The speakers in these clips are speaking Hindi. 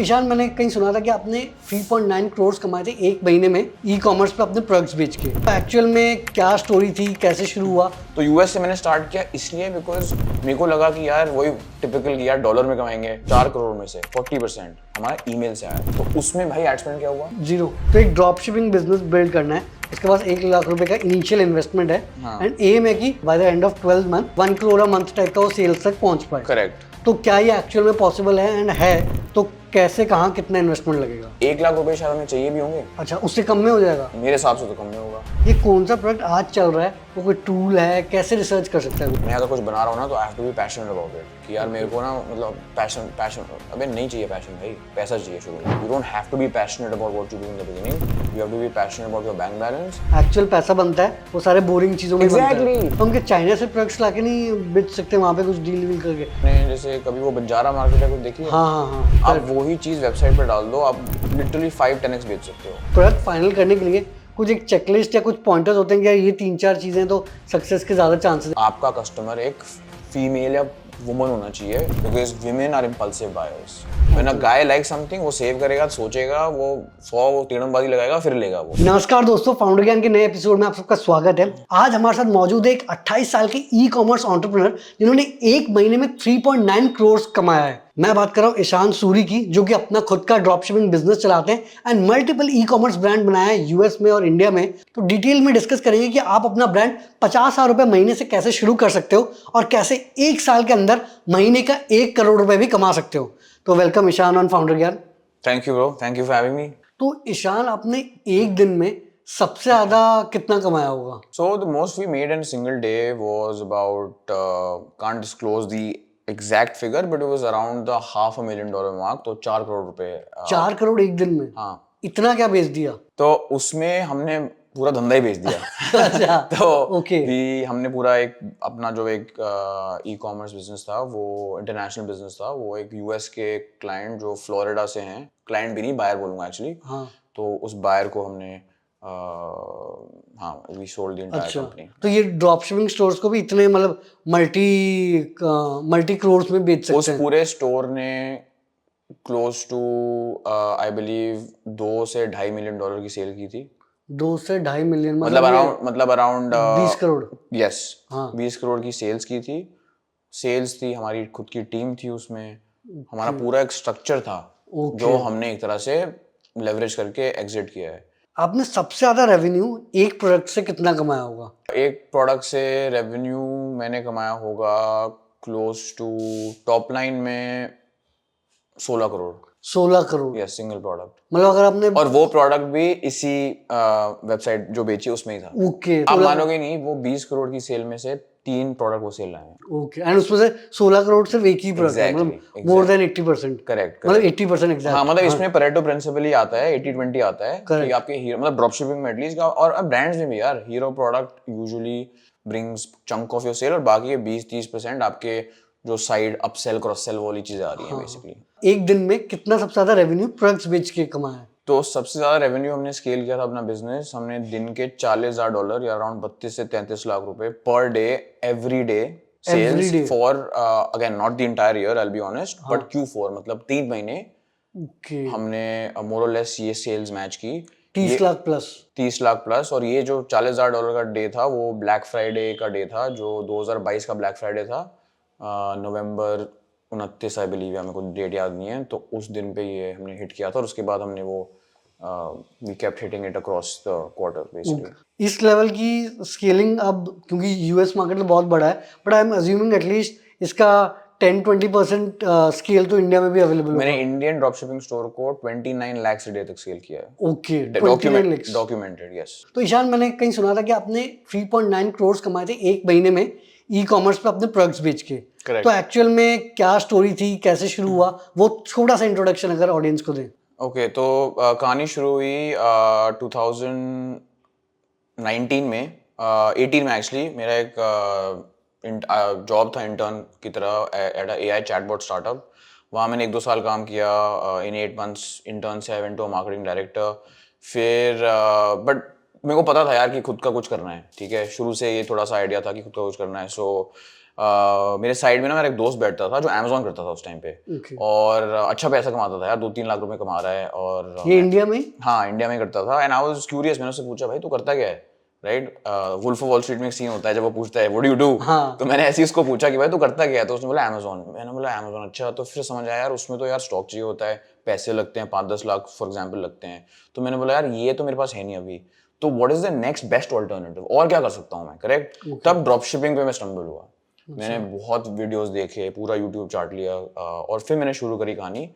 ईशान, मैंने कहीं सुना था कि आपने 3.9 करोड़ कमाए थे एक महीने में ई कॉमर्स पे अपने प्रोडक्ट्स बेच के। तो एक्चुअल में क्या स्टोरी थी, कैसे शुरू हुआ? तो यूएस से मैंने स्टार्ट किया इसलिए बिकॉज मेरे को लगा कि यार वही टिपिकल कि यार डॉलर में कमाएंगे। 4 करोड़ में से 40% हमारा ईमेल से आया। तो उसमें भाई एड स्पेंड क्या हुआ? 0। तो एक ड्रॉप शिपिंग बिजनेस बिल्ड करना है, इसके पास 1 लाख रुपए का इनिशियल इन्वेस्टमेंट है एंड एम है कि by the end of 12 month 1 crore a month type का वो सेल्स तक पहुंच पाए। करेक्ट। तो क्या ये एक्चुअल में पॉसिबल है एंड है तो कैसे, कहाँ, कितना इन्वेस्टमेंट लगेगा? 1 लाख रुपए शायद हमें चाहिए भी होंगे। अच्छा, उससे कम में हो जाएगा? मेरे हिसाब से तो कम में होगा। ये कौन सा प्रोडक्ट आज चल रहा है, वो कोई टूल है, कैसे रिसर्च कर सकता है? मैं अगर कुछ बना रहा हूँ ना तो I have to be passionate about it कि यार मेरे को ना मतलब पैशन अबे नहीं चाहिए पैशन भाई, पैसा चाहिए शुरू में। You don't have to be passionate about what you do in the beginning, you have to be passionate about your bank balance. Actual पैसा बनता है वो सारे बोरिंग चीजों में बनता है। Exactly. तो हम क्या चाइना से प्रोडक्ट्स लाके नहीं बेच सकते वहाँ पे कुछ डील वील करके? आपने जैसे कभी वो बंजारा मार्केट है कुछ देखी है? हाँ। आप वही चीज़ वेबसाइट पर डाल दो, आप लिटरली 5-10x बेच सकते हो। प्रोडक्ट फाइनल करने के लिए कुछ एक चेकलिस्ट या कुछ पॉइंटर्स होते हैं कि यार ये 3-4 चीजें तो सक्सेस के ज्यादा चांसेस है? आपका कस्टमर एक फीमेल या वुमन होना चाहिए because women are impulsive buyers. When a guy like something, वो सेव करेगा, सोचेगा, वो 100 तीरंदाजी लगाएगा, फिर लेगा वो। नमस्कार दोस्तों, फाउंडर ज्ञान के नए एपिसोड में आप सबका स्वागत है। आज हमारे साथ मौजूद है एक 28 साल के ई कॉमर्स एंटरप्रेन्योर जिन्होंने एक महीने में 3.9 करोड़ कमाया है। मैं बात कर रहा हूँ ईशान सूरी की, जो कि अपना खुद का ड्रॉप शिपिंग बिजनेस चलाते हैं and multiple e commerce brand बनाया है यूएस में और इंडिया में। तो डिटेल में डिस्कस करेंगे कि आप अपना ब्रांड 50,000 रुपए महीने से कैसे शुरू कर सकते हो और कैसे एक साल के अंदर महीने का 1 करोड़ रुपए भी कमा सकते हो। तो वेलकम ईशान ऑन फाउंडर ज्ञान। Thank you bro, thank you for having me. तो ईशान, आपने एक दिन में सबसे ज्यादा कितना कमाया होगा? So the most we made in a single day was about can't disclose the exact figure, but it was around the $500,000 mark. तो 4 करोड़ रुपए। 4 करोड़ एक दिन में? हाँ। इतना क्या बेच दिया? तो उसमें हमने पूरा धंधा ही बेच दिया। अच्छा। तो ओके। हमने पूरा एक अपना जो एक ई कॉमर्स बिजनेस था, वो इंटरनेशनल बिजनेस था। वो एक यूएस के क्लाइंट जो फ्लोरिडा से हैं, क्लाइंट भी नहीं बायर बोलूँगा एक्चुअली। हाँ। तो उस बायर को हमने हाँ, we sold the entire company. तो ये ड्रॉप शिपिंग स्टोर्स को भी इतने मतलब मल्टी करोड़ में बेच सकते उस हैं? पूरे स्टोर ने क्लोज टू आई बिलीव 2 से $2.5 मिलियन की सेल की थी। 2 से 2.5 मिलियन मतलब अराउंड 20 करोड़। यस, हाँ। 20 करोड़ की सेल्स की थी। सेल्स थी, हमारी खुद की टीम थी उसमें, हमारा पूरा एक स्ट्रक्चर था जो हमने एक तरह से लेवरेज करके एग्जिट किया है। आपने सबसे ज्यादा रेवेन्यू एक प्रोडक्ट से कितना कमाया होगा? एक प्रोडक्ट से रेवेन्यू मैंने कमाया होगा क्लोज टू टॉप लाइन में 16 crore. 16 crore? Yes, single product. मतलब अगर आपने, और वो प्रोडक्ट भी इसी वेबसाइट जो बेची उसमें ही था। ओके, आप मानोगे नहीं, वो 20 करोड़ की सेल में से 3 प्रोडक्ट वो सेल आए हैं। ओके, एंड उसमें से 16 करोड़ सिर्फ एक ही प्रोडक्ट है, मतलब मोर देन 80%। करेक्ट, मतलब 80% एग्जैक्ट। हाँ, मतलब इसमें परेटो प्रिंसिपल ही आता है, 80-20 आता है कि आपके हीरो मतलब ड्रॉप शिपिंग में एटलीस्ट, और ब्रांड्स में भी यार, hero product usually brings chunk of your sale और बाकी ये 20-30% आपके जो साइड अपसेल क्रॉस सेल वाली चीजें आ रही हैं बेसिकली। एक दिन में कितना सबसे ज्यादा रेवेन्यू प्रोडक्ट्स बेच के कमाया है? तो सबसे ज्यादा रेवेन्यू हमने स्केल किया था अपना बिजनेस, हमने दिन के $40,000 या अराउंड 32 से 33 लाख रुपए per day, every day sales for again not the entire year, I will be honest, but Q4 मतलब 3 महीने हमने मोर और लेस ये सेल्स मैच की। 30 लाख प्लस। 30 लाख प्लस। और ये जो $40,000 का डे था वो ब्लैक फ्राइडे का डे था, जो 2022 का ब्लैक फ्राइडे था, नवंबर 29 आई बिलीव, या मेरे को डेट याद नहीं है। तो उस दिन पे ये हमने हिट किया था और उसके बाद हमने वो we kept hitting it across the quarter basically. इस लेवल की स्केलिंग अब, क्योंकि यूएस मार्केट तो बहुत बड़ा है, but I am assuming at least इसका 10-20% स्केल तो इंडिया में भी अवेलेबल होगा। मैंने इंडियन ड्रॉप शिपिंग स्टोर को 29 लाख से डे तक सेल किया है। Okay, 29 lakh documented, yes. तो ईशान, मैंने कहीं सुना था कि आपने 3.9 करोड़ कमाए थे एक महीने में ई कॉमर्स पे अपने प्रोडक्ट्स बेच के। तो एक्चुअल में क्या स्टोरी थी, कैसे शुरू हुआ, वो छोटा सा इंट्रोडक्शन अगर ऑडियंस को दें। ओके, तो कहानी शुरू हुई 2019 में, 18 में एक्चुअली। मेरा एक जॉब था इंटर्न की तरह एट AI चैटबॉट स्टार्टअप। वहाँ मैंने 1-2 साल काम किया। इन 8 मंथ्स इंटर्न से I went to marketing director. फिर बट मेरे को पता था यार कि खुद का कुछ करना है, ठीक है। शुरू से ये थोड़ा सा आइडिया था कि खुद का कुछ करना है। सो मेरे साइड में ना मेरा एक दोस्त बैठता था जो अमेजोन करता था उस टाइम पे, Okay. और अच्छा पैसा कमाता था यार, 2-3 लाख रुपए कमा रहा है। और ये इंडिया में ही? हाँ, इंडिया में करता था। एंड आई वाज क्यूरियस, मैंने उससे पूछा भाई तू करता क्या है, right? Wolf of Wall Street में एक सीन होता है जब वो पूछता है व्हाट डू यू डू, हाँ। तो मैंने ऐसे ही उसको पूछा कि भाई तू करता क्या है, तो उसने बोला अमेजोन। मैंने बोला अमेजोन, अच्छा। तो फिर समझ आया यार उसमें तो यार स्टॉक चाहिए होता है, पैसे लगते हैं, 5-10 लाख फॉर एग्जाम्पल लगते हैं। तो मैंने बोला यार ये तो मेरे पास है नहीं अभी, तो what is the next best alternative, और क्या कर सकता हूँ मैं, करेक्ट? तब ड्रॉप शिपिंग पे मैं स्टम्बल हुआ। मैंने बहुत वीडियोस देखे, पूरा यूट्यूब चार्ट लिया, और फिर मैंने शुरू करी कहानी।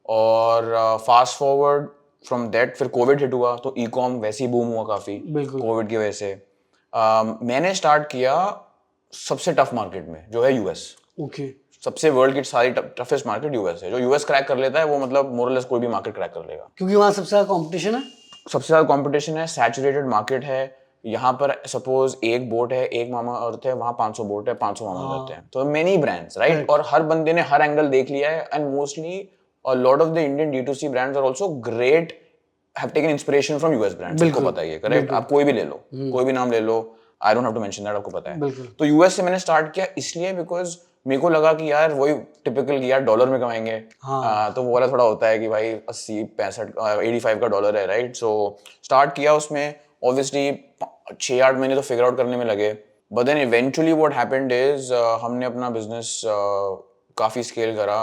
और फास्ट फॉरवर्ड फ्रॉम दैट, फिर कोविड हिट हुआ तो ई कॉम वैसे ही बूम हुआ काफी बिल्कुल। कोविड की वजह से। मैंने स्टार्ट किया सबसे टफ मार्केट में जो है यूएस। ओके। सबसे वर्ल्ड की सारी टफेस्ट मार्केट यूएस है। जो यूएस क्रैक कर लेता है वो मतलब मोरलेस कोई भी मार्केट क्रैक कर लेगा, क्योंकि वहाँ सबसे ज्यादा कंपटीशन है। सबसे ज्यादा कंपटीशन है, सैचुरेटेड मार्केट है। यहाँ पर सपोज एक बोट है, एक मामा अर्थ है, वहाँ 500 बोट है, 500 मामा अर्थ है, तो मेनी ब्रांड्स, राइट? और हर बंदे ने हर एंगल देख लिया है। And mostly a lot of the Indian D2C brands are also great, have taken inspiration from US brands, सबको पता ही है, करेक्ट? आप कोई भी ले लो, कोई भी नाम ले लो, I don't have to mention that, आपको पता है। तो US से मैंने स्टार्ट किया इसलिए बिकॉज मेरे को लगा कि यार वही टिपिकल कि यार डॉलर में कमाएंगे। तो वो वाला थोड़ा होता है कि भाई 80, 65, 85 का डॉलर है, राइट? सो स्टार्ट किया उसमें, ऑब्वियसली 6-8 महीने तो फिगर आउट करने में लगे। But then eventually what happened is हमने अपना बिजनेस काफी स्केल करा।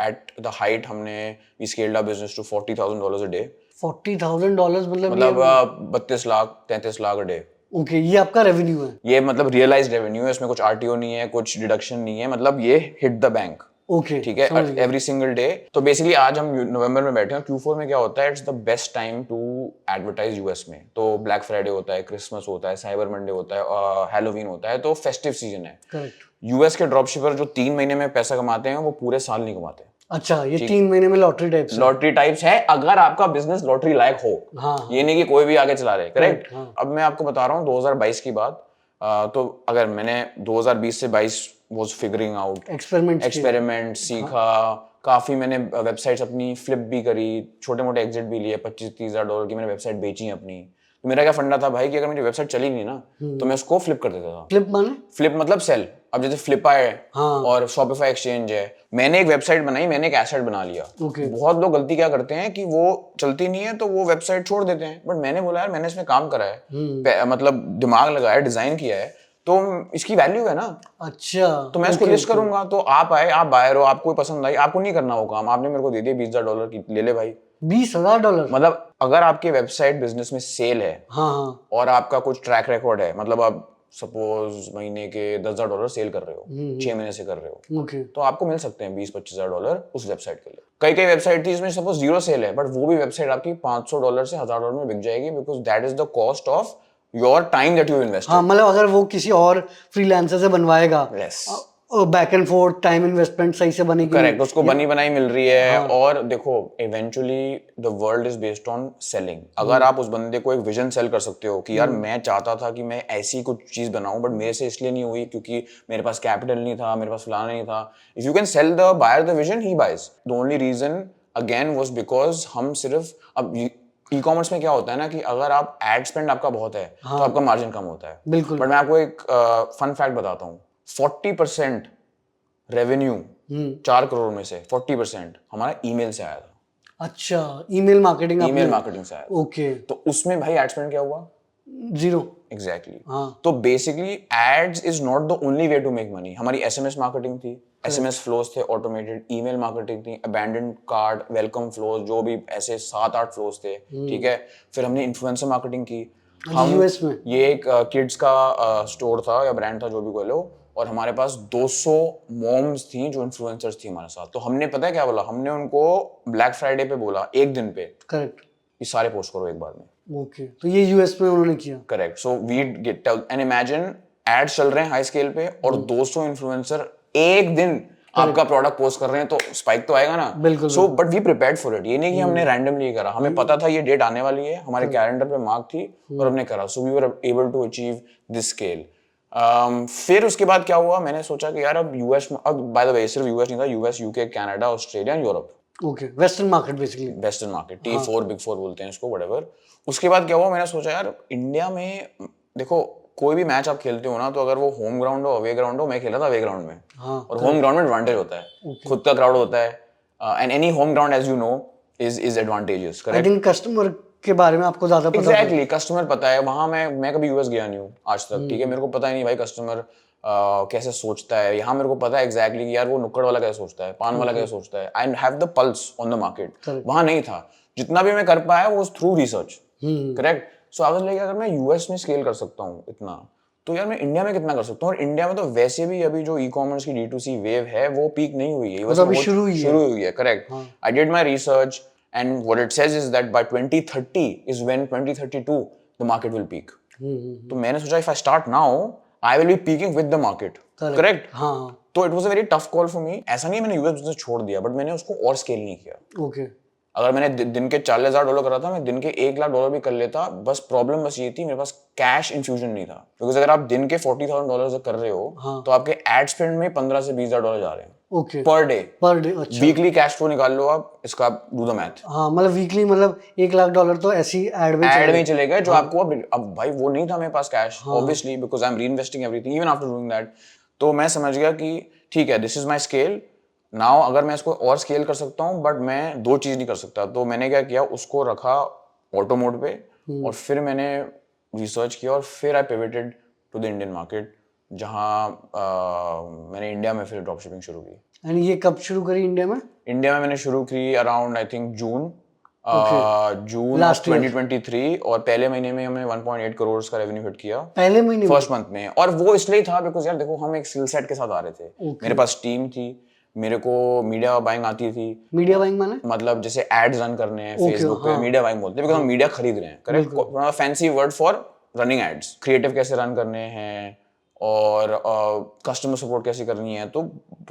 एट द हाइट हमने we scaled our business to $40,000 a day. $40,000 मतलब 32 lakh 33 lakh a day. Okay, ये आपका रेवेन्यू है? ये मतलब रियलाइज्ड रेवेन्यू है, इसमें कुछ आरटीओ नहीं है, कुछ डिडक्शन नहीं है, मतलब ये हिट द बैंक। ओके, ठीक है, एवरी सिंगल डे। तो बेसिकली आज हम नवंबर में बैठे हैं, Q4 में क्या होता है, it's the best time to advertise US में। तो ब्लैक फ्राइडे होता है, क्रिसमस होता है, साइबर मंडे होता है, हैलोवीन होता है, तो फेस्टिव सीजन है। करेक्ट। यूएस के ड्रॉप शिपर जो 3 महीने में पैसा कमाते हैं वो पूरे साल नहीं कमाते। अच्छा, ये 3 महीने में लॉटरी टाइप से? लॉटरी टाइप्स है, अगर आपका बिजनेस लॉटरी लायक हो। हाँ। ये नहीं कि कोई भी आगे चला रहे, करेक्ट? हाँ। अब मैं आपको बता रहा हूँ 2022 की बात। तो अगर मैंने 2020 से 22 वाज फिगरिंग आउट, एक्सपेरिमेंट सीखा, काफी मैंने वेबसाइट्स अपनी फ्लिप भी करी, छोटे मोटे एग्जिट भी लिए, $25-30,000 की मैंने वेबसाइट बेची अपनी। तो मेरा क्या फंडा था भाई कि अगर मेरी वेबसाइट चली नहीं ना तो मैं उसको फ्लिप कर देता था। फ्लिप माने? फ्लिप मतलब सेल। अब जैसे फ्लिपकार्ट है हाँ। और शॉपिफाई एक्सचेंज है, मैंने एक वेबसाइट बनाई, मैंने एक एसेट बना लिया। बहुत लोग गलती क्या करते हैं कि वो चलती नहीं है तो वो वेबसाइट छोड़ देते हैं, बट मैंने बोला यार मैंने इसमें काम करा है, मतलब दिमाग लगाया, डिजाइन किया है, तो इसकी वैल्यू है ना। अच्छा, तो मैं इसको लिस्ट करूंगा, तो आप आए, आप बायर हो, आपको पसंद आई, आपको नहीं करना वो काम, आपने मेरे को दे दिया $20,000 की, ले ले भाई। $20,000? मतलब अगर आपकी वेबसाइट बिजनेस में सेल है, हाँ, और आपका कुछ ट्रैक रिकॉर्ड है, मतलब आप सपोज महीने के $10,000 सेल कर रहे हो, 6 महीने से कर रहे हो, ओके, तो आपको मिल सकते हैं $20-25,000 उस वेबसाइट के लिए। कई वेबसाइट थी इसमें सपोज 0 सेल है, बट वो भी वेबसाइट आपकी $500 से $1,000 में बिक जाएगी, because that is the cost of your time that you invest. हाँ, मतलब अगर वो किसी और फ्रीलांसर से बनवाएगा, Yes. Back and fourth time investment सही से बनेगी, करेक्ट, उसको बनी बनाई मिल रही है। और देखो eventually the world is based on selling. अगर आप उस बंदे को एक विजन सेल कर सकते हो कि यार मैं चाहता था कि मैं ऐसी कुछ चीज बनाऊं, बट मेरे से इसलिए नहीं हुई क्योंकि मेरे पास कैपिटल नहीं था, मेरे पास फलाना नहीं था। If you can sell the buyer the vision, he buys. The only reason again was because हम सिर्फ, अब ई कॉमर्स में क्या होता है ना कि अगर आप एड स्पेंड आपका बहुत है तो आपका मार्जिन कम होता है। बिल्कुल। बट मैं आपको एक फन फैक्ट बताता हूँ, 40% रेवेन्यू 4 करोड़ में से 40% हमारा ईमेल से आया था। अच्छा, ईमेल मार्केटिंग से आया। ओके। तो उसमें भाई एड स्पेंड क्या हुआ? 0। एग्जैक्टली। हाँ। तो basically ads is not the only way to make money. हमारी एसएमएस मार्केटिंग थी, एसएमएस फ्लोज थे ऑटोमेटेड, ईमेल मार्केटिंग थी, अबैंडन कार्ड, वेलकम फ्लोज, जो भी ऐसे 7-8 फ्लोज थे, ठीक है। फिर हमने इन्फ्लुएंसर मार्केटिंग की। हम यूएस में ये एक किड्स का स्टोर था या ब्रांड था, जो भी बोलो, और हमारे पास 200 मॉम्स थी जो इन्फ्लुएंसर्स थी हमारे साथ। तो हमने पता है क्या बोला, हमने उनको ब्लैक फ्राइडे पे बोला, एक दिन पे, करेक्ट, ये सारे पोस्ट करो एक बार में। ओके, तो ये यूएस में उन्होंने किया। Correct. So we get and imagine ads चल रहे हैं हाई स्केल पे और 200 इन्फ्लुएंसर एक दिन आपका प्रोडक्ट पोस्ट कर रहे हैं, तो स्पाइक तो आएगा ना। बिल्कुल। So but we prepared for it. ये नहीं कि हमने रैंडमली करा, हमें पता था ये डेट आने वाली है, हमारे कैलेंडर पे मार्क थी और हमने करा। So we were able to achieve this scale. फिर उसके बाद क्या हुआ, मैंने सोचा कि यार अब यूएस, अब बाय द वे सिर्फ यूएस नहीं था, US, UK, Canada, Australia, Europe, okay, western market basically, western market, T4 big 4 बोलते हैं इसको, व्हाटएवर। उसके बाद क्या हुआ, मैंने सोचा यार इंडिया में देखो कोई भी मैच आप खेलते हो ना, तो अगर वो होम ग्राउंड हो अवे ग्राउंड हो, मैं खेला था अवे ग्राउंड में, हाँ, और होम ग्राउंड में एडवांटेज होता है, खुद का क्राउड होता है, and any home ground as you know is advantages, I correct? Think customer के बारे में आपको ज्यादा पता होगा। एग्जैक्टली, कस्टमर पता है। वहां मैं कभी यूएस गया नहीं हूँ आज तक, ठीक है, मेरे को पता ही नहीं भाई कस्टमर कैसे सोचता है। यहाँ मेरे को पता है एग्जैक्टली कि यार वो नुक्कड़ वाला कैसे सोचता है, पान वाला कैसे सोचता है। I have the pulse on the market. वहां नहीं था, जितना भी मैं कर पाया वो through research, correct? So I was like अगर मैं यूएस में स्केल कर सकता हूँ इतना, तो यार मैं इंडिया में कितना कर सकता हूँ। और इंडिया में तो वैसे भी अभी जो ई कॉमर्स की D2C वेव है वो पीक नहीं हुई है, वो तो अभी शुरू हुई है, correct? I did my research and what it says is that by 2030 is when 2032 the market will peak. तो मैंने सोचा if I start now I will be peaking with the market, correct? हाँ, तो it was a very tough call for me. ऐसा नहीं है मैंने यूएस बिजनेस छोड़ दिया, बट मैंने उसको और स्केल नहीं किया। ओके, अगर मैंने दिन के $40,000 करा था, मैं दिन के $1,00,000 भी कर लेता। बस प्रॉब्लम बस ये थी, मेरे पास कैश इन्फ्यूजन नहीं था, बिकॉज अगर आप दिन के $40,000 कर रहे हो तो आपके एड स्पेंड में $15,000 से $20,000 जा रहे हैं ओके, पर डे। अच्छा, वीकली कैश फ्लो निकाल लो आप, इसका डू द मैथ। हाँ, मतलब वीकली, मतलब $1,00,000 तो ऐसी एड में चलेगा जो आपको अब भाई वो नहीं था मेरे पास cash, obviously, because I am reinvesting everything even after doing that. तो मैं समझ गया कि ठीक है, this is my scale now. अगर मैं इसको और स्केल कर सकता हूँ, बट मैं दो चीज नहीं कर सकता। तो मैंने क्या किया, उसको रखा ऑटो मोड पे, और फिर मैंने रिसर्च किया, और फिर I pivoted to the Indian market, जहाँ मैंने इंडिया में फिर ड्रॉप शिपिंग शुरू की। एंड ये कब शुरू करी इंडिया में? इंडिया में मैंने शुरू की around I think June Last year. 2023, और पहले महीने में हमने 1.8 करोड़ का रेवेन्यू हिट किया, पहले महीने में? फर्स्ट मंथ में। और वो इसलिए था बिकॉज यार देखो, हम एक स्किल सेट के साथ आ रहे थे। मेरे पास टीम थी, मेरे को मीडिया बाइंग आती थी। मीडिया बाइंग माने? मतलब जैसे एड्स रन करने हैं फेसबुक पे, मीडिया बाइंग बोलते हैं, बिकॉज हम मीडिया खरीद रहे हैं, correct? Fancy word for running ads. Creative कैसे रन करने हैं, और कस्टमर सपोर्ट कैसे करनी है, तो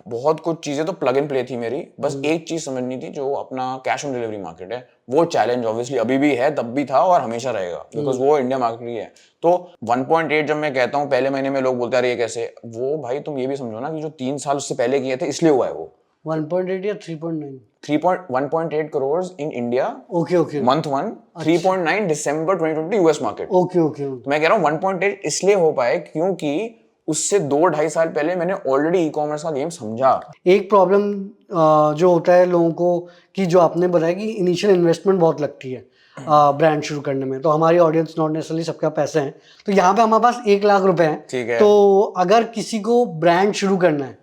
बहुत कुछ चीजें तो प्लग इन प्ले थी मेरी। बस एक चीज समझनी थी, जो अपना कैश ऑन डिलीवरी मार्केट है, वो चैलेंज ऑब्वियसली अभी भी है, तब भी था और हमेशा रहेगा, बिकॉज वो इंडिया मार्केट ही है। तो 1.8 जब मैं कहता हूँ पहले महीने में, लोग बोलते हैं ये कैसे, वो भाई तुम ये भी समझो ना कि जो 3 साल उससे पहले किए थे इसलिए हुआ है वो। 1.8 या 3.9? 1.8 crore in India, okay, month 1, 3.9 December 2020 US market. Okay, तो मैं कह रहा हूँ 1.8 इसलिए हो पाए क्योंकि उससे 2-2.5 साल पहले मैंने ऑलरेडी ई कॉमर्स का गेम समझा। एक प्रॉब्लम जो होता है लोगों को, कि जो आपने बताया कि इनिशियल इन्वेस्टमेंट बहुत लगती है ब्रांड शुरू करने में, तो हमारी ऑडियंस नॉट नेसेसरली सबके पास पैसे हैं, तो यहाँ पे हमारे पास 1,00,000 रुपए हैं, ठीक है। तो अगर किसी को ब्रांड शुरू करना है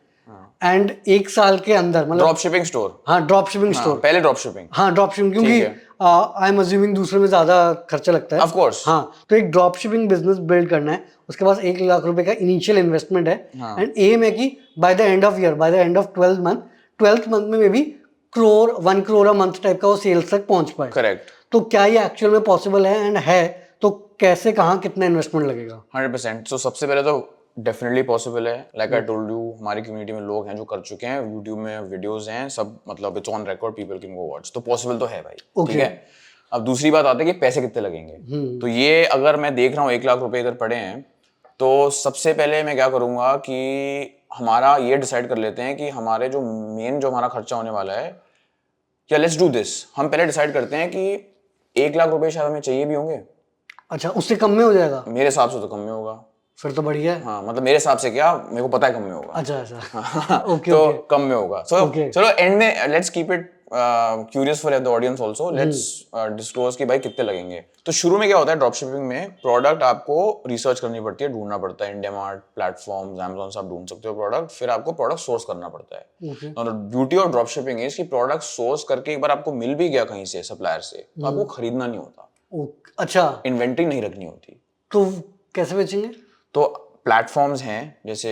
एंड 1 साल के अंदर, मतलब ड्रॉप शिपिंग स्टोर, हाँ, ड्रॉप शिपिंग स्टोर, पहले ड्रॉप शिपिंग, हाँ, ड्रॉप शिपिंग, क्योंकि आई एम अज्यूमिंग दूसरे में ज्यादा खर्चा लगता है, ऑफ कोर्स। हाँ, तो एक ड्रॉप शिपिंग बिजनेस बिल्ड करना है, उसके पास 1,00,000 रुपए का इनिशियल इन्वेस्टमेंट है, एंड एम है कि by the end of year, by the end of 12th month में may be 1 crore a month type का वो सेल्स तक पहुंच पाए। करेक्ट। तो क्या ये एक्चुअल में पॉसिबल है, एंड है तो कैसे, कहाँ, कितना इन्वेस्टमेंट लगेगा? 100%। सो सबसे पहले तो डेफिनेटली पॉसिबल है। लाइक आई टोल्ड यू, हमारी कम्युनिटी में लोग हैं जो कर चुके हैं, यूट्यूब में वीडियोस हैं, सब मतलब it's on record, people can go watch. तो पॉसिबल तो है भाई, ठीक है। अब दूसरी बात आती है कि पैसे कितने लगेंगे। तो ये अगर मैं देख रहा हूँ 1,00,000 रुपए इधर पड़े हैं, तो सबसे पहले मैं क्या करूंगा कि हमारा ये डिसाइड कर लेते हैं कि हमारे जो मेन जो हमारा खर्चा होने वाला है, या लेट्स डू दिस, हम पहले डिसाइड करते हैं कि 1,00,000 रुपए शायद हमें चाहिए भी होंगे। अच्छा, उससे कम में हो जाएगा? मेरे हिसाब से तो कम में होगा। फिर तो बढ़िया है। हाँ, मतलब मेरे हिसाब से क्या, मेरे को पता है कम में होगा। अच्छा, ओके, तो कम में होगा। सो Okay. चलो एंड में let's keep it curious for the audience also, let's disclose कि भाई कितने लगेंगे। तो शुरू में क्या होता है, ड्रॉप शिपिंग में प्रोडक्ट आपको रिसर्च करनी पड़ती है, ढूंढना पड़ता है, इंडिया मार्ट प्लेटफॉर्म्स, अमेज़न से आप ढूंढ सकते हो प्रोडक्ट, फिर आपको प्रोडक्ट सोर्स करना पड़ता है। और beauty of drop shipping is कि प्रोडक्ट सोर्स करके एक बार आपको मिल भी गया कहीं से, सप्लायर से, तो आपको खरीदना नहीं होता। अच्छा, इन्वेंटरी नहीं रखनी होती। तो कैसे बेचेंगे? तो प्लेटफॉर्म्स हैं, जैसे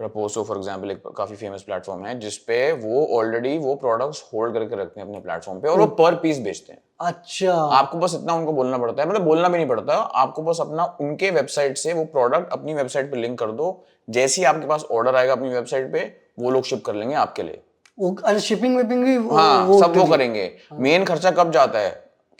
रपोसो फॉर एग्जांपल, एक काफी फेमस प्लेटफॉर्म है, जिसपे वो ऑलरेडी वो प्रोडक्ट्स होल्ड करके रखते हैं अपने प्लेटफॉर्म पे, और वो पर पीस बेचते हैं। अच्छा, आपको बस इतना उनको बोलना पड़ता है, मतलब बोलना भी नहीं पड़ता, आपको बस अपना उनके वेबसाइट से वो प्रोडक्ट अपनी वेबसाइट पे लिंक कर दो, जैसे ही आपके पास ऑर्डर आएगा अपनी वेबसाइट पे, वो लोग शिप कर लेंगे आपके लिए। अरे शिपिंग विपिंग भी हाँ, सब वो करेंगे। मेन खर्चा कब जाता है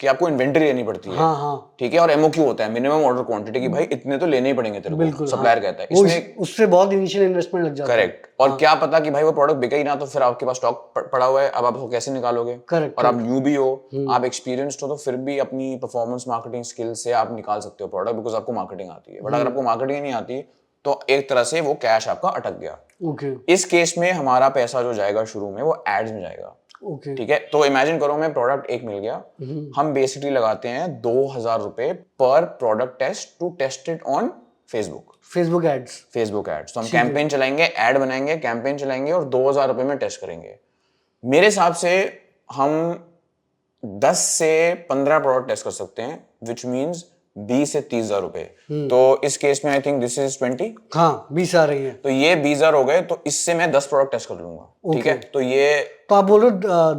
कि आपको इन्वेंटरी लेनी पड़ती है, हाँ हाँ ठीक है, और एमओक्यू होता है, मिनिमम ऑर्डर क्वांटिटी, की भाई इतने तो लेने ही पड़ेंगे तेरे को, बिल्कुल, सप्लायर हाँ। कहता है वो इसमें। उससे बहुत इनिशियल इन्वेस्टमेंट लग जाता है। करेक्ट। और क्या पता कि भाई वो प्रोडक्ट बिका ही ना, तो फिर आपके पास स्टॉक पड़ा हुआ है, अब आप उसको कैसे निकालोगे? करेक्ट, और आप न्यू भी हो, आप एक्सपीरियंस्ड हो, तो फिर भी अपनी परफॉर्मेंस मार्केटिंग स्किल से आप निकाल सकते हो प्रोडक्ट, बिकॉज आपको मार्केटिंग आती है। बट अगर आपको मार्केटिंग नहीं आती तो एक तरह से वो कैश आपका अटक गया। ओके इस केस में हमारा पैसा जो जाएगा शुरू में, वो एड्स में जाएगा, ओके ठीक है। तो इमेजिन करो मैं प्रोडक्ट एक मिल गया, हम बेसिकली लगाते हैं 2000 रुपए पर product test to test it on Facebook Facebook ads. Facebook ads. तो हम कैंपेन चलाएंगे, ऐड बनाएंगे, कैंपेन चलाएंगे और 2000 रुपए में टेस्ट करेंगे। मेरे हिसाब से हम 10 से 15 प्रोडक्ट टेस्ट कर सकते हैं, विच मीन्स 20 से 30,000 रुपए। तो इस केस में आई थिंक दिस इज 20। हाँ 20 आ रही है। तो ये 20,000 हो गए, तो इससे मैं 10 प्रोडक्ट टेस्ट कर लूंगा, ठीक है। तो ये तो आप बोलो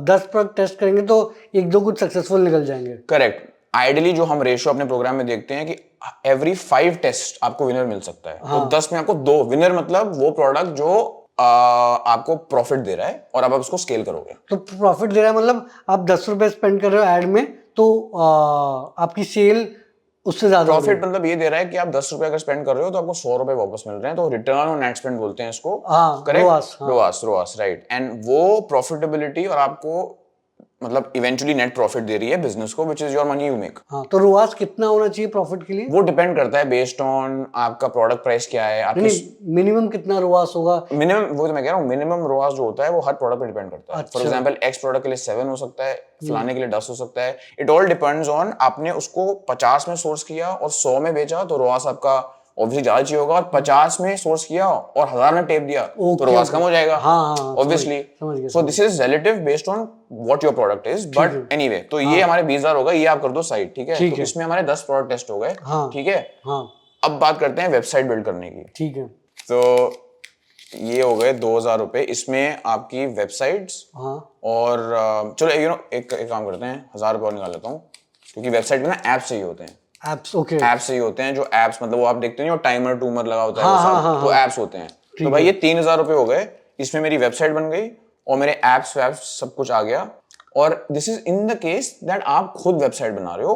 10 प्रोडक्ट टेस्ट करेंगे तो एक दो कुछ सक्सेसफुल निकल जाएंगे। करेक्ट। आइडियली जो हम रेशियो अपने प्रोग्राम में देखते हैं कि एवरी 5 टेस्ट आपको विनर मिल सकता है। तो 10 में आपको 2 विनर, मतलब वो प्रोडक्ट जो आपको प्रॉफिट दे रहा है और अब आप उसको स्केल करोगे। तो प्रॉफिट दे रहा है मतलब आप 10 रुपए स्पेंड कर रहे हो ऐड में, तो आपकी सेल उससे ज्यादा प्रॉफिट मतलब ये दे रहा है कि आप 10 रुपए अगर स्पेंड कर रहे हो तो आपको 100 रुपए वापस मिल रहे हैं। तो रिटर्न ऑन नेट स्पेंड बोलते हैं इसको। हाँ, correct, ROAS, ROAS, right. And वो प्रॉफिटेबिलिटी और आपको मतलब इवेंचुअली नेट प्रॉफिट दे रही है बिजनेस को, which is your money you make. हाँ, तो रोआस कितना होना चाहिए प्रॉफिट के लिए? वो डिपेंड करता है बेस्ड ऑन आपका प्रोडक्ट प्राइस क्या है, आपकी मिनिमम कितना रोआस होगा? मिनिमम, वो तो मैं कह रहा हूँ मिनिमम रोआस जो होता है वो हर प्रोडक्ट पे डिपेंड करता है। फॉर एग्जांपल एक्स प्रोडक्ट के लिए 7 हो सकता है, फलाने के लिए 10 हो सकता है। इट ऑल डिपेंड्स ऑन आपने उसको 50 में सोर्स किया और 100 में बेचा तो रोआस आपका ऑब्वियसली ज्यादा चाहिए होगा, और 50 में सोर्स किया और 1000 में टेप दिया तो रोआस कम हो जाएगा, obviously. So this is relative based on what your product is. But anyway, तो ये हमारे 20,000 होगा, ये आप कर दो साइड, ठीक है। तो इसमें हमारे 10 प्रोडक्ट टेस्ट हो गए, ठीक है। अब बात करते हैं वेबसाइट बिल्ड करने की, ठीक है। तो ये हो गए 2000 रुपए, इसमें आपकी वेबसाइट्स और चलो एक काम करते हैं, 1000 रुपए और निकाल लेता हूँ, क्योंकि वेबसाइट में ना ऐप्स चाहिए होते हैं। Apps, okay. ऐप्स चाहिए होते हैं, जो ऐप्स मतलब वो आप देखते हैं टाइमर टूमर लगा होता है, वो सब तो ऐप्स होते हैं। तो भाई ये 3000 रुपए हो गए, इसमें मेरी वेबसाइट बन गई और मेरे ऐप्स वैप्स सब कुछ आ गया। और this is in the case that आप खुद वेबसाइट बना रहे हो।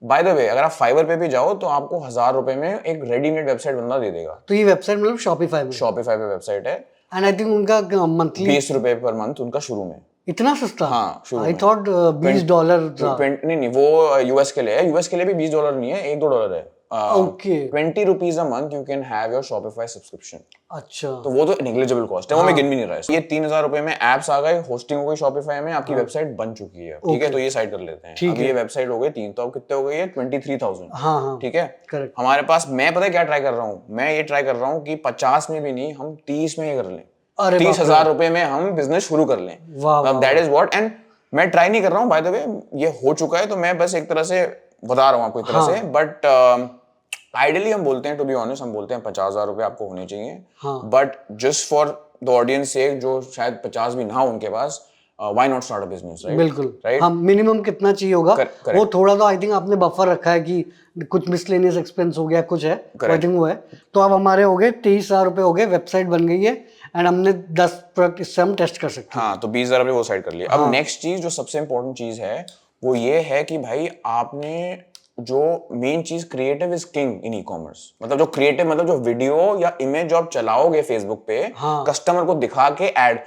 बाय द वे, अगर आप फाइवर पे भी जाओ तो आपको 1000 रुपए में एक रेडीमेड वेबसाइट बंदा दे देगा। तो ये वेबसाइट मतलब शॉपिफाई में? शॉपिफाई पे वेबसाइट है, एंड आई थिंक उनका मंथली 20 रुपए पर मंथ उनका शुरू में। इतना सस्ता? हाँ, शुरू आई में। थॉट $20 था। नहीं, वो यूएस के लिए है। यूएस के लिए भी $20 नहीं है, $1-2 है। Okay. 20 rupees a month you can have your Shopify subscription. अच्छा, तो वो तो नेग्लिजिबल कॉस्ट है, वो मैं गिन भी नहीं रहा है। ये 3000 रुपए में एप्स आ गए, होस्टिंग हो गई शॉपिफाई में, आपकी वेबसाइट बन चुकी है, ठीक है। तो ये साइड कर लेते हैं। अब ये वेबसाइट हो गई 3, तो अब कितने हो गई है? 23,000। हाँ, ठीक है। करेक्ट। हमारे पास, मैं पता है क्या ट्राई कर रहा हूँ, मैं ये ट्राई कर रहा हूँ कि 50 में भी नहीं, हम 30 में ही कर लें। 30,000 रुपए में हम बिजनेस शुरू कर लें। That is what. एंड मैं ट्राई नहीं कर रहा हूँ, बाय द वे, ये हो चुका है, तो मैं बस एक तरह से बता रहा हूँ आपको एक तरह से। बट आइडियली हम बोलते हैं, टू बी ऑनेस्ट, हम बोलते हैं 50,000 रुपए आपको होने चाहिए। But just for the audience से, जो शायद 50 भी ना हो उनके पास, why not start a business, right? बिल्कुल, राइट। हाँ, मिनिमम कितना चाहिए होगा? वो थोड़ा तो आई थिंक आपने बफर रखा है कि कुछ मिसलेनियस एक्सपेंस हो गया, कुछ है, आई थिंक वो है। तो अब हमारे हो गए 23,000 रुपए हो गए, वेबसाइट बन गई है, एंड हमने 10 प्रोडक्ट इससे हम टेस्ट कर सकते हैं। हाँ, तो 20,000 रुपए वो साइड कर लिया। अब नेक्स्ट चीज, जो सबसे इंपॉर्टेंट चीज है, वो ये है कि भाई आपने जो मेन चीज, creative is king in e commerce. मतलब जो क्रिएटिव, मतलब जो वीडियो या इमेज जो आप चलाओगे फेसबुक पे, कस्टमर को दिखा के ऐड।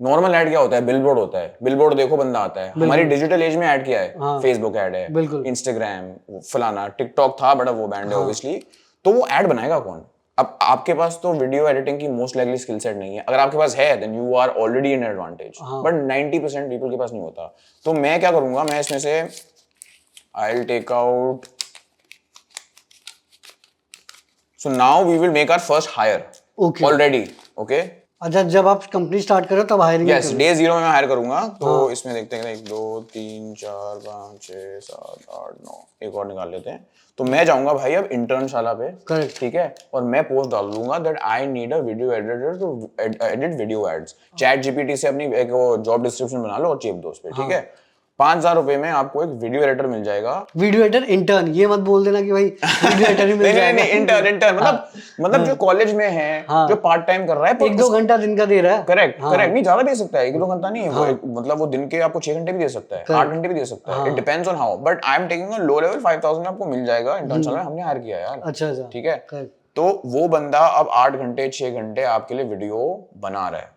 नॉर्मल ऐड क्या होता है? बिलबोर्ड होता है, बिलबोर्ड देखो बंदा आता है। हमारी डिजिटल एज में ऐड किया है, फेसबुक ऐड है, इंस्टाग्राम, फलाना, टिकटॉक था बट वो बैंड है ऑब्वियसली। तो वो ऐड बनाएगा कौन? अब आपके पास तो वीडियो एडिटिंग की मोस्ट लाइकली स्किल सेट नहीं है। अगर आपके पास है, then you are already in advantage, but 90% people के पास नहीं होता। तो मैं क्या करूंगा, मैं इसमें से I'll take out. So now we will make our first hire. Okay. Already. Okay. अच्छा, जब आप कंपनी स्टार्ट करो तब हायरिंग? Yes, day 0 में मैं हायर करूंगा। तो इसमें देखते हैं 1 2 3 4 5 6 7 8 9, एक और निकाल लेते हैं। तो मैं जाऊंगा भाई अब इंटर्नशाला पे, ठीक है, और मैं पोस्ट डाल दूंगा that I need a video editor to edit video ads. ChatGPT से अपनी एक वो जॉब डिस्क्रिप्शन बना लो और चेप दो उस पे, ठीक है। 5,000 रुपए में आपको एक वीडियो एडिटर मिल जाएगा। वीडियो एडिटर इंटर्न, ये मत बोल देना कि भाई वीडियो एडिटर ही मिल जाएगा। नहीं, इंटर्न मतलब जो कॉलेज में है, जो पार्ट टाइम कर रहा है, 1-2 घंटा दिन का दे रहा है। करेक्ट, नहीं ज्यादा दे सकता है, 1-2 घंटा नहीं है मतलब वो दिन के आपको 6 घंटे भी दे सकता है, 8 घंटे भी दे सकता है, it depends on how, but I am taking a low level 5,000 में आपको मिल जाएगा इंटर्न चल रहा है, हमने हायर किया यार। अच्छा, ठीक है, तो वो बंदा अब 8 घंटे 6 घंटे आपके लिए वीडियो बना रहा है,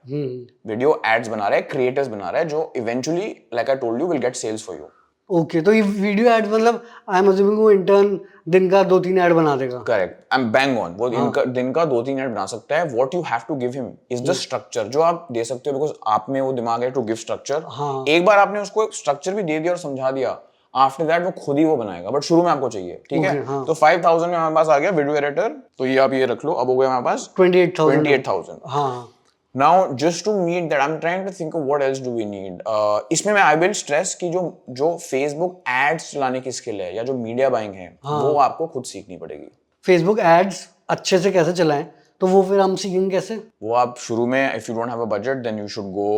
वीडियो एड्स बना रहा है, क्रिएटर्स बना रहा है, जो eventually like I told you will get sales for you. Okay, तो ये वीडियो एड मतलब आई एम अज्यूमिंग वो इंटर्न दिन का 2-3 ऐड बना देगा। Correct, I am bang on, वो दिन का 2-3 ऐड बना सकता है। What you have to give him is the structure, जो आप दे सकते हो, बिकॉज आप में वो दिमाग है टू गिव स्ट्रक्चर। एक बार आपने उसको स्ट्रक्चर भी दे दिया और समझा दिया, आफ्टर दैट वो खुद ही वो बनाएगा, बट शुरू में आपको चाहिए। ठीक है, तो 5,000 में हमारे पास आ गया वीडियो एडिटर, तो ये आप ये रख लो, अब हो गया हमारे पास 28,000। हाँ, Now, just to meet that, I'm trying to think of what else do we need. इसमें मैं I will stress कि जो Facebook ads चलाने की स्किल है या जो मीडिया बाइंग है, वो आपको खुद सीखनी पड़ेगी। Facebook एड्स अच्छे से कैसे चलाएं, तो वो फिर हम सीखेंगे कैसे? वो आप शुरू में if you don't have a budget, then you should go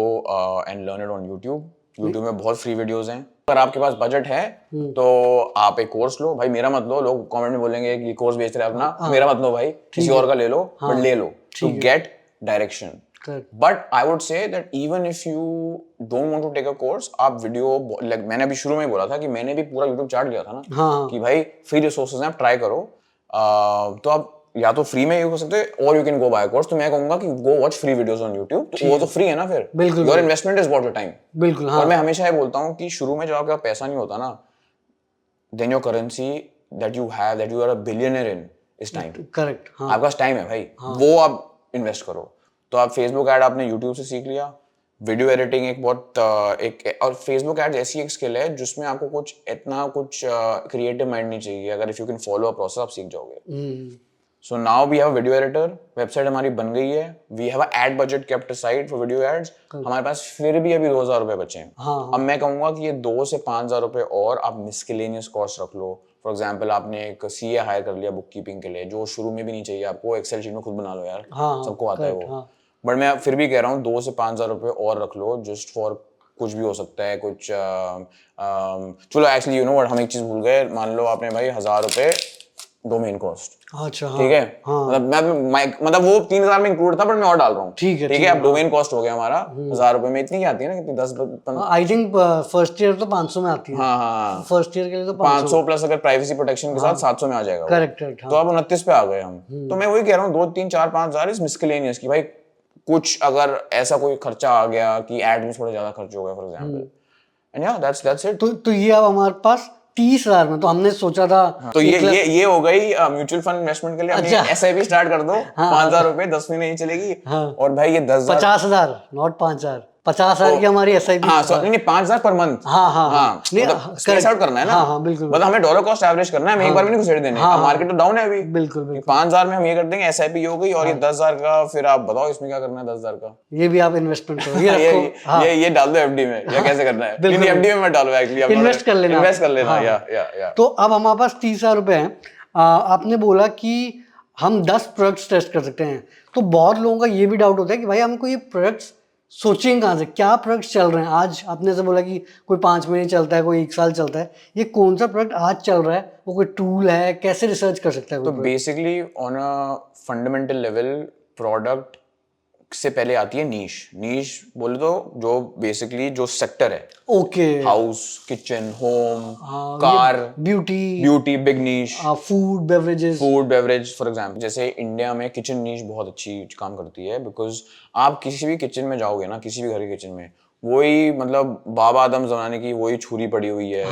and learn it on YouTube. YouTube में बहुत फ्री वीडियोस हैं। अगर आपके पास बजट है तो आप एक कोर्स लो, भाई मेरा मत लो, लोग कमेंट में बोलेंगे कि कोर्स बेच रहे हैं अपना, मेरा मत लो भाई, किसी और का ले लो, बट ले लो to get direction. But I would say that even if you don't want to take a course, आप वीडियो like मैंने अभी शुरू में बोला था कि मैंने भी पूरा YouTube चार्ट लिया था ना, कि भाई फ्री रिसोर्सेज हैं, आप ट्राई करो। तो आप या तो फ्री में यूज कर सकते हैं और you can go buy course. तो मैं कहूंगा कि go watch free videos on YouTube, तो वो तो फ्री है ना फिर। बिल्कुल, your investment is what your time. बिल्कुल, हाँ। और मैं हमेशा ये बोलता हूँ कि शुरू में जब आपके पास पैसा नहीं होता ना, then your currency that you have, that you are a billionaire in, is time. Correct, हाँ। आपके पास टाइम है भाई, वो आप इन्वेस्ट करो। तो आप फेसबुक ऐड आपने यूट्यूब से सीख लिया, वीडियो एडिटिंग एक बहुत और फेसबुक एड ऐसी एक स्किल है जिसमें आपको कुछ इतना कुछ क्रिएटिव माइंड नहीं चाहिए। अगर if you can follow a process आप सीख जाओगे। So now we have a video editor, website हमारी बन गई है, we have a ad budget kept aside for video ads. हमारे पास फिर भी अभी 2,000 रुपए बचे हैं। अब मैं कहूंगा कि ये 2 से 5,000 रुपए और आप मिसकेलेनियस कॉस्ट रख लो। फॉर एग्जाम्पल आपने एक सीए हायर कर लिया बुक कीपिंग के लिए, जो शुरू में भी नहीं चाहिए आपको, एक्सेल शीट में खुद बना लो यार, सबको आता है वो। बट मैं फिर भी कह रहा हूँ 2 से 5,000 रुपए और रख लो, जस्ट फॉर कुछ भी हो सकता है, कुछ चलो एक्चुअली यू नो व्हाट, हम एक चीज भूल गए। मान लो आपने भाई 1,000 रुपए डोमेन कॉस्ट, अच्छा, ठीक है, मतलब वो 3,000 में इंक्लूड था, बट मैं और डाल रहा हूँ। ठीक है, अब डोमेन कॉस्ट हो गया हमारा 1,000 रुपए में, इतनी की आती है ना, कितनी 10 आई थिंक फर्स्ट ईयर तो 500 में आती है। हाँ, फर्स्ट ईयर के लिए तो 500 प्लस अगर प्राइवेसी प्रोटेक्शन के साथ 700 में आ जाएगा। करेक्ट, तो अब 29 पे आ गए हम। तो मैं वही कह रहा हूँ 2, 3, 4, 5,000 इज मिसकेलेनियस की भाई, कुछ अगर ऐसा कोई खर्चा आ गया कि एड में थोड़ा ज्यादा खर्च हो गया फॉर एग्जांपल, एंड या दैट्स इट। तो ये अब हमारे पास 30,000 में, तो हमने सोचा था तो ये हो गई म्यूचुअल फंड इन्वेस्टमेंट के लिए। अच्छा, एसआईपी स्टार्ट कर दो, 5,000 रुपए 10 महीने नहीं चलेगी। और भाई ये 10,000 50,000 नॉट 5,000, 50,000 की हमारी एसआईपी। नहीं 5,000 पर मंथ। स्पेस आउट करना है ना। बिल्कुल, मतलब हमें डॉलर कॉस्ट एवरेज करना है, हमें एक बार भी नहीं घुसेड़ देने। मार्केट तो डाउन है अभी। बिल्कुल 5,000 में हम ये कर देंगे, एसआईपी हो गई, और ये 10,000 का फिर आप बताओ इसमें क्या करना है। 10,000 का ये भी आप इन्वेस्टमेंट करो, ये रखो, ये डाल दो एफडी में, या कैसे करना है? नहीं, एफडी में मत डालो, एक्चुअली इन्वेस्ट कर लेना। या। तो अब हमारे पास 30,000 रुपए हैं। आपने बोला कि हम 10 प्रोडक्ट्स टेस्ट कर सकते हैं, तो बहुत लोगों का ये भी डाउट होता है कि भाई हमको ये प्रोडक्ट्स सोचेंगे कहाँ से, क्या प्रोडक्ट्स चल रहे हैं आज। आपने से बोला कि कोई 5 महीने चलता है, कोई 1 साल चलता है, ये कौन सा प्रोडक्ट आज चल रहा है, वो कोई टूल है, कैसे रिसर्च कर सकता है? तो basically on a fundamental level product से पहले आती है नीश बोले तो जो बेसिकली जो सेक्टर है, okay, house, kitchen, home, car, beauty big niche, food beverage. For example जैसे इंडिया में किचन नीश बहुत अच्छी काम करती है, बिकॉज आप किसी भी किचन में जाओगे ना, किसी भी घर के किचन में, वही मतलब बाबा आदम जमाने की वही छुरी पड़ी हुई है,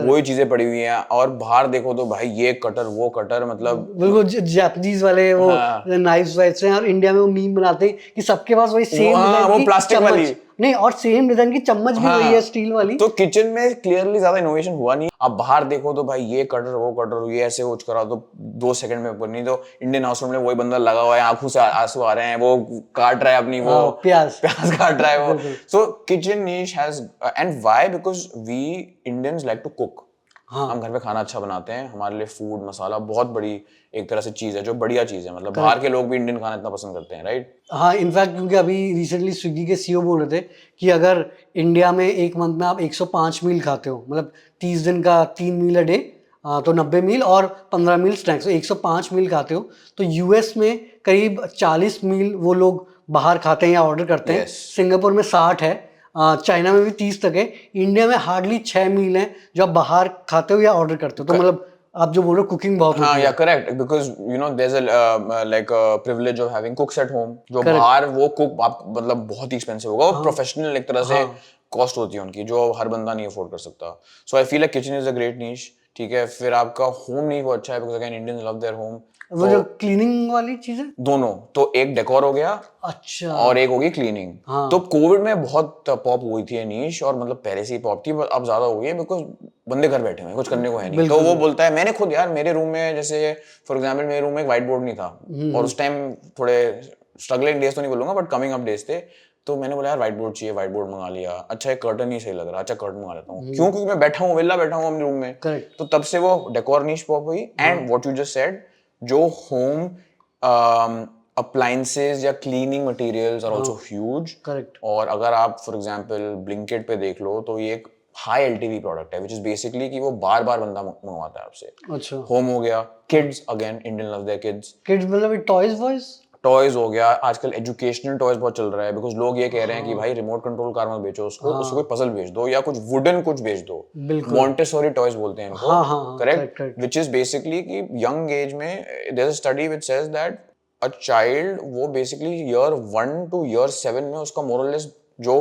वही चीजें पड़ी हुई हैं। और बाहर देखो तो भाई ये कटर वो कटर, मतलब बिल्कुल जापानीज वाले वो नाइफ्स वाइफ्स हैं। और इंडिया में वो मीम बनाते हैं कि सबके पास वही सेम वो प्लास्टिक वाली नहीं, और सेम डिजाइन की चम्मच भी वही है, स्टील वाली। तो किचन में क्लियरली ज्यादा इनोवेशन हुआ नहीं। आप बाहर देखो तो भाई ये कटर वो कटर, ये ऐसे कुछ करा तो 2 सेकंड में ऊपर। नहीं तो इंडियन हाउस में वही बंदा लगा हुआ है, आंखों से आंसू आ रहे हैं, वो काट रहा है अपनी वो प्याज काट रहा है वो। So kitchen niche has, and why? Because we Indians like to cook. हाँ। हम घर पे खाना अच्छा बनाते हैं, हमारे लिए फूड मसाला बहुत बड़ी एक तरह से चीज है, जो बढ़िया चीज है, मतलब बाहर के लोग भी इंडियन खाना इतना पसंद करते हैं, राइट? हाँ, इनफैक्ट क्योंकि अभी रिसेंटली स्विगी के सीईओ बोल रहे थे कि अगर इंडिया में एक मंथ में आप 105 मील खाते हो, मतलब 30 दिन का 3 मील अ डे, तो 90 मील और 15 मील स्नैक्स, तो 105 मील खाते हो, तो यूएस में करीब 40 मील वो लोग बाहर खाते हैं या ऑर्डर करते हैं। Yes. सिंगापुर में 60 है, चाइना में भी 30 तक है, इंडिया में हार्डली 6 मील हैं जो आप बाहर खाते हो या ऑर्डर करते हो। तो मतलब आप जो बोल रहे हो कुकिंग बहुत हाँ, होती है। या correct, because you know there is a like privilege of having cooks at home, जो Correct. बाहर वो कुक आप मतलब बहुत ही एक्सपेंसिव होगा, वो प्रोफेशनल एक तरह से कॉस्ट होती है उनकी, जो हर बंदा नहीं अफोर्ड कर सकता। So I feel like kitchen is a great niche, ठीक है। फिर आपका होम नहीं वो अच्छा है, because again Indians love their home. वो जो क्लीनिंग वाली चीज है, दोनों, तो एक डेकोर हो गया अच्छा, और एक होगी क्लीनिंग। हाँ। तो कोविड में बहुत पॉप हुई थी ये नीश, और मतलब पहले से ही पॉप थी, पर अब ज्यादा हो गई है बिकॉज बंदे घर बैठे हुए हैं, कुछ करने को है नहीं। तो वो बोलता है, मैंने खुद यार मेरे रूम में, जैसे फॉर एग्जांपल मेरे रूम में एक व्हाइट बोर्ड नहीं था, और उस टाइम थोड़े स्ट्रगलिंग डेज तो नहीं बोलूंगा, बट कमिंग अप डेज थे। तो मैंने बोला यार व्हाइट बोर्ड चाहिए, व्हाइट बोर्ड मंगा लिया। अच्छा एक कर्टन नहीं सही लग रहा, अच्छा कर्टन मंगा लेता हूँ, क्यों? क्योंकि मैं बैठा हूँ, वेला बैठा हूँ अपने रूम में। करेक्ट। तो तब से वो डेकोर नीश पॉप हुई। And what you just said, जो होम अप्लायंसेज या cleaning materials are also huge. Correct. और अगर आप फॉर एग्जांपल ब्लिंकिट पे देख लो, तो ये एक हाई एलटीवी प्रोडक्ट है, विच इज बेसिकली कि वो बार बार बंदा मंगवाता है आपसे। अच्छा, होम हो गया, kids, again Indian love their kids. Kids मतलब टॉयज वॉइस। टॉयज हो गया, आजकल एजुकेशनल टॉयज बहुत चल रहा है, बिकॉज लोग ये कह रहे हैं कि भाई रिमोट कंट्रोल कार मत बेचो उसको, उसको कोई पजल बेच दो या कुछ वुडन कुछ बेच दो। बिल्कुल। मॉन्टेसोरी टॉयज बोलते हैं इनको, हाँ, हाँ, correct? correct. Which is basically कि यंग एज में there is a study which says that a child, वो बेसिकली ईयर 1 to ईयर 7 में उसका मोरलेस जो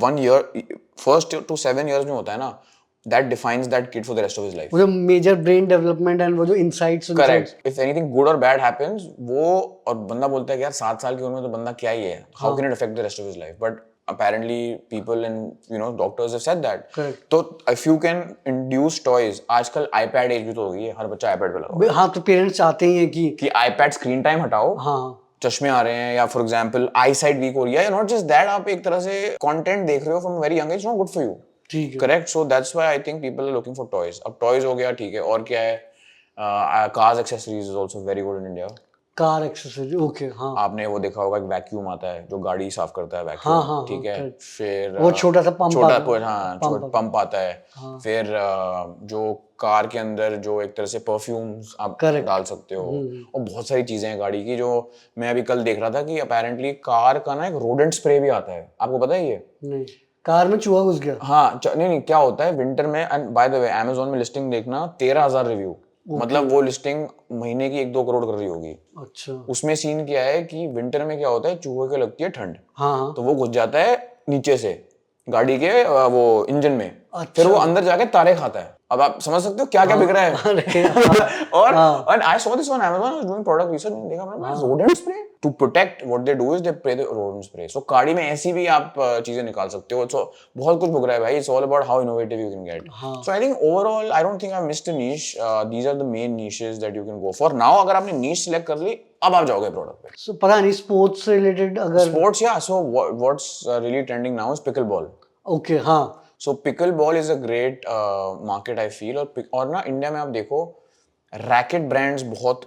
1 ईयर फर्स्ट टू 7 ईयर्स में होता है ना, that defines that kid for the rest of his life. वो जो मेजर ब्रेन डेवलपमेंट एंड वो जो insights, correct. If anything good और बैड हैपेंस, वो, और बंदा बोलता है कि यार 7 साल की उम्र में तो बंदा क्या ही है, how can it affect the rest of his life? But apparently people and doctors have said that. Correct. तो if you can induce toys, आजकल iPad एज भी तो हो गई है, हर बच्चा iPad पे लगा हुआ है। हाँ, तो पेरेंट्स चाहते ही हैं कि iPad स्क्रीन टाइम हटाओ, हाँ, चश्मे आ रहे हैं, या for example eyesight weak हो रही है, नॉट जस्ट दैट, आप एक तरह से कंटेंट देख रहे हो from very young age, not good for you. ठीक है। Correct. So that's why I think people are looking for toys. अब टॉयज हो गया, ठीक है, और क्या है? Cars accessories is also very good in India. Car accessory, okay, हाँ। आपने वो देखा होगा, एक वैक्यूम आता है जो गाड़ी साफ करता है, हाँ, वैक्यूम, हाँ, ठीक हाँ, है। correct. फिर वो छोटा सा पंप छोटा आता है। हाँ, पंप पंप आता है। हाँ। फिर जो कार के अंदर जो एक तरह से परफ्यूम्स आप Correct. डाल सकते हो, और बहुत सारी चीजें हैं गाड़ी की, जो मैं अभी कल देख रहा था कि अपेरेंटली कार का ना एक रोडेंट स्प्रे भी आता है, आपको पता है ये? नहीं, कार में चूहा घुस गया। हाँ, नहीं, क्या होता है विंटर में, and by the way Amazon में लिस्टिंग देखना, 13,000 रिव्यू, मतलब वो लिस्टिंग महीने की 1-2 करोड़ कर रही होगी। अच्छा, उसमें सीन क्या है कि विंटर में क्या होता है, चूहे को लगती है ठंड, हाँ, हाँ, तो वो घुस जाता है नीचे से गाड़ी के वो इंजन में, अच्छा। फिर वो अंदर जाके तारे खाता है। अब आप समझ सकते हो क्या क्या बिक रहा है। अरे, और I saw this on Amazon, I was doing product research, मैंने देखा, मैंने rodent spray to protect, what they do is they spray the rodent spray. So गाड़ी में ऐसी भी आप चीजें निकाल सकते हो। So बहुत कुछ बिक रहा है भाई, it's all about how innovative you can get. So I think overall I don't think I've missed a niche. These are the main niches that you can go for. Now अगर आपने niche select कर ली, अब आप जाओगे प्रोडक्ट पे। So, पता नहीं स्पोर्ट्स से रिलेटेड अगर Sports, yeah. So what's really trending now is pickleball. Okay, हाँ, so pickleball is a great market I feel. और ना इंडिया में आप देखो रैकेट ब्रांड्स बहुत,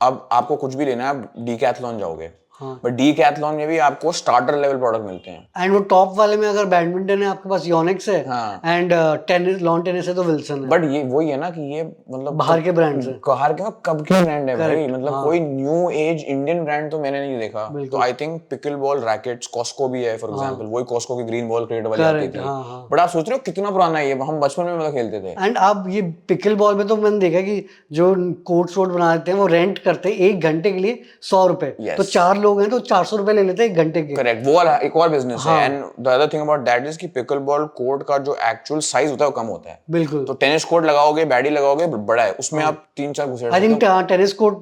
अब आपको कुछ भी लेना है, आप डीकैथलॉन जाओगे, बट डीकैथलॉन में भी आपको स्टार्टर लेवल प्रोडक्ट मिलते हैं। एंड वो टॉप वाले में अगर बैडमिंटन है आपके पास योनिक्स है, हाँ। एंड टेनिस, लॉन टेनिस है तो विल्सन है। बट ये वही है ना कि ये मतलब बाहर के ब्रांड्स है। बाहर के कब के ब्रांड है भाई, Correct, मतलब हाँ। कोई न्यू एज इंडियन ब्रांड तो मैंने नहीं देखा। तो I think pickleball rackets, Costco भी है फॉर एग्जांपल, वही कॉस्को की ग्रीन बॉल क्रिकेट वाली आती Correct, थी। हाँ, हाँ। बट आप सोच रहे हो कितना पुराना है ये, हम बचपन में मतलब खेलते थे। एंड आप ये पिकल बॉल में तो मैंने देखा कि जो कोर्ट्स वोट बना देते हैं वो रेंट करते हैं 1 घंटे के लिए 100 रुपए। Yes. तो 4 लोग हैं तो 400 रुपए ले लेते हैं 1 घंटे के। करेक्ट, वो वाला एक और बिजनेस है। And the other thing about that is कि पिकल बॉल कोर्ट का जो एक्चुअल साइज होता है वो कम होता है। बिल्कुल। तो टेनिस कोर्ट लगाओगे, बैडी लगाओगे, बड़ा है, उसमें आप 3-4 घुसेड़ आई सकते हो। थिंक टेनिस कोर्ट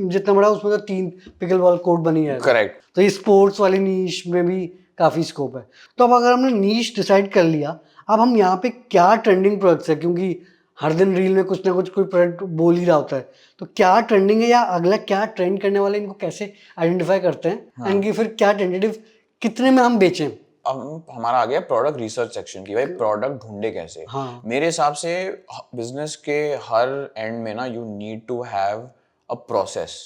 जितना बड़ा उसमें तो 3 पिकल बॉल कोर्ट बनी है। करेक्ट। तो ये स्पोर्ट्स वाली नीश में भी काफी स्कोप है। तो अब अगर हमने नीश डिसाइड कर लिया, अब हम यहाँ पे क्या ट्रेंडिंग प्रोडक्ट्स है, क्योंकि हर दिन रील में कुछ ना कुछ कोई प्रोडक्ट बोल ही रहा होता है, तो क्या ट्रेंडिंग है या अगला क्या ट्रेंड करने वाले, इनको कैसे आइडेंटिफाई करते हैं, एंड कि फिर क्या टेंटेटिव कितने में हम बेचें। हमारा आ गया प्रोडक्ट रिसर्च सेक्शन की, भाई प्रोडक्ट ढूंढे कैसे। हाँ। मेरे हिसाब से बिजनेस के हर एंड में ना you need to have a process,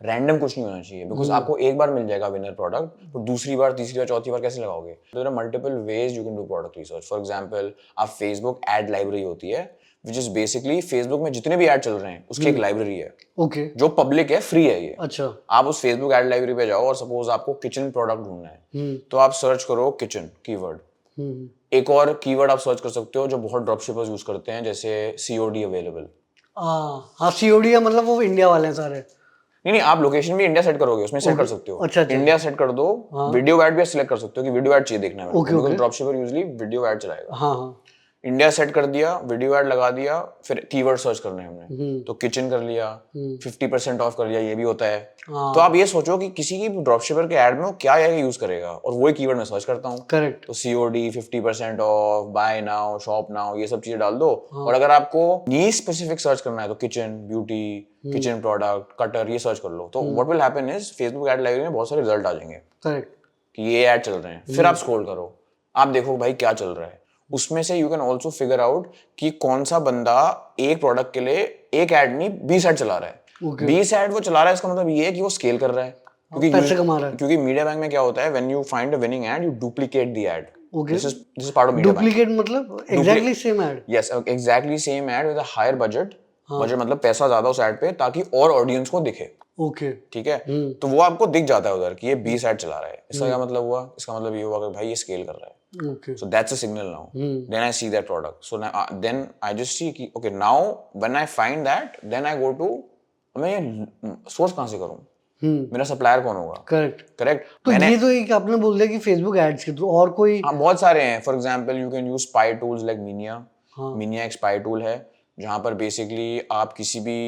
random कुछ नहीं होना चाहिए, बिकॉज आपको एक बार मिल जाएगा विनर प्रोडक्ट, तो दूसरी बार, तीसरी बार, चौथी बार कैसे लगाओगे। तो there are multiple ways you can do product research. For example, आप फेसबुक एड लाइब्रेरी होती है, विच इज बेसिकली फेसबुक में जितने भी एड चल रहे हैं उसकी एक लाइब्रेरी है, ओके। जो पब्लिक है, फ्री है ये। अच्छा। आप उस फेसबुक एड लाइब्रेरी पे जाओ और सपोज आपको किचन प्रोडक्ट ढूंढना है, तो आप सर्च करो किचन कीवर्ड। एक और कीवर्ड आप सर्च कर सकते हो जो बहुत ड्रॉपशिपर्स यूज करते हैं, जैसे सीओडी अवेलेबल। हाँ, सीओडी है, मतलब वो इंडिया वाले हैं सारे। नहीं, आप लोकेशन भी इंडिया सेट करोगे, उसमें सेट कर सकते हो। अच्छा, अच्छा। इंडिया सेट कर दो। वीडियो ऐड भी सिलेक्ट कर सकते हो कि वीडियो ऐड चाहिए देखना है मेरे को, okay, because okay. Dropshipper usually video ad चलाएगा। हाँ, हाँ। इंडिया सेट कर दिया, वीडियो ऐड लगा दिया, फिर कीवर्ड सर्च करने हैं हमने, तो किचन कर लिया, 50% ऑफ कर लिया, ये भी होता है। तो आप ये सोचो कि किसी की ड्रॉपशिपर के ऐड में वो क्या यूज करेगा, और वही कीवर्ड मैं सर्च करता हूँ। करेक्ट। तो COD, 50% off, buy now, shop now, ये सब चीजें डाल दो। और अगर आपको नीश स्पेसिफिक सर्च करना है तो kitchen, beauty, kitchen product, cutter, ये सर्च कर लो। तो what will happen is Facebook ad library में बहुत सारे रिजल्ट आ जाएंगे करेक्ट। कि ये ऐड चल रहे हैं। फिर आप स्क्रॉल करो, आप देखो भाई क्या चल रहा है। उसमें से you can also figure out कि कौन सा बंदा एक प्रोडक्ट के लिए एक ऐड नहीं 20 ऐड चला रहा है। 20 ऐड वो चला रहा है, इसका मतलब ये है कि वो स्केल कर रहा है, क्योंकि पैसे कमा रहा है। क्योंकि मीडिया बैंक में क्या होता है, when you find a winning ad, you duplicate the ad. This is part of media bank. Duplicate मतलब exactly same ad. Yes, exactly same ad with a higher budget. Budget मतलब पैसा ज्यादा उस एड पे, ताकि और ऑडियंस को दिखे। ओके। ठीक है, तो वो आपको दिख जाता है उधर कि ये 20 ऐड चला रहा है। इसका क्या मतलब हुआ? इसका मतलब ये हुआ कि भाई ये स्केल कर रहा है। Okay. So that's a signal now. Then I see that product. So now, then I just see कि okay, now when I find that, then I go to मैं ये सोर्स कहाँ से करूँ? मेरा सप्लायर कौन होगा? करेक्ट। तो ये तो एक आपने बोल दिया कि फेसबुक एड्स के थ्रू, और कोई? हाँ, बहुत सारे हैं। For example you can use spy tools like mania. Mania एक स्पाई टूल है जहाँ पर बेसिकली आप किसी भी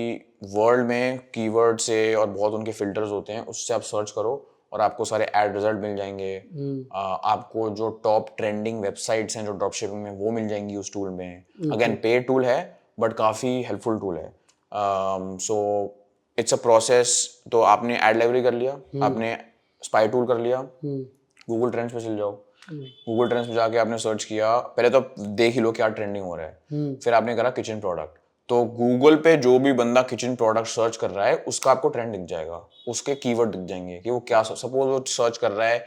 वर्ल्ड में कीवर्ड से और बहुत उनके फिल्टर्स होते हैं, उससे आप सर्च करो और आपको सारे एड रिजल्ट मिल जाएंगे। आपको जो टॉप ट्रेंडिंग वेबसाइट्स हैं जो ड्रॉपशिपिंग में, वो मिल जाएंगी उस टूल में। अगेन पेड टूल है बट काफ़ी हेल्पफुल टूल है। So it's a process. तो आपने एड लाइब्रेरी कर लिया, आपने स्पाई टूल कर लिया, गूगल ट्रेंड्स पे चल जाओ। गूगल ट्रेंड्स पे जाके आपने सर्च किया, पहले तो देख ही लो क्या ट्रेंडिंग हो रहा है। फिर आपने करा किचन प्रोडक्ट, तो गूगल पे जो भी बंदा किचन प्रोडक्ट सर्च कर रहा है उसका आपको ट्रेंड दिख जाएगा, उसके कीवर्ड दिख जाएंगे कि वो क्या, सपोज वो सर्च कर रहा है,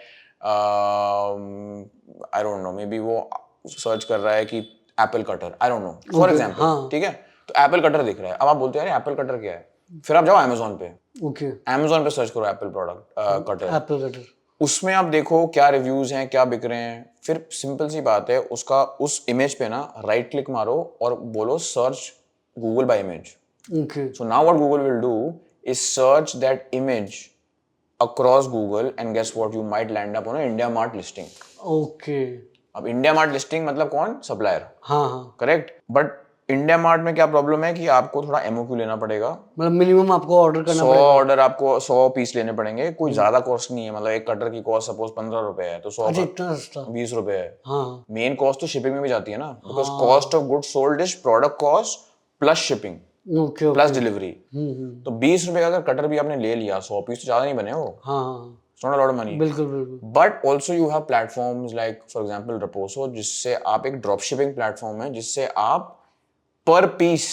I don't know, may be वो सर्च कर रहा है कि Apple cutter, I don't know, for example. ठीक है, तो एप्पल कटर दिख रहा है। अब आप बोलते हैं अरे एप्पल कटर क्या है, फिर आप जाओ अमेजोन पे। ओके। अमेजोन पे सर्च करो Apple product cutter. Apple cutter. उसमें आप देखो क्या रिव्यूज हैं, क्या बिक रहे हैं। फिर सिंपल सी बात है, उसका उस इमेज पे ना राइट क्लिक मारो और बोलो search Google by image. Okay. So now what Google will do is search that image across Google, and guess what? You might land up on an India Mart listing. Okay. अब India Mart listing मतलब कौन? सप्लायर। हाँ, हाँ। करेक्ट। बट इंडिया मार्ट में क्या प्रॉब्लम है कि आपको थोड़ा MOQ लेना पड़ेगा। मतलब मिनिमम आपको ऑर्डर करना पड़ेगा। 100 ऑर्डर आपको 100 पीस लेने पड़ेंगे। कोई ज्यादा कॉस्ट नहीं है, मतलब एक कटर की कॉस्ट सपोज 15 रुपए है, तो 100 अच्छा, इतना सस्ता। 20 रुपए है। हाँ। मेन कॉस्ट तो शिपिंग में भी जाती है ना, because cost of good sold is product cost plus shipping okay, plus delivery. तो 20 रुपए का अगर कटर भी आपने ले लिया, 100 पीस तो ज्यादा नहीं बने वो। हाँ। It's not a lot of money. बिल्कुल बिल्कुल। But also you have platforms like for example Reposo, जिससे आप एक ड्रॉप शिपिंग प्लेटफॉर्म है जिससे आप पर पीस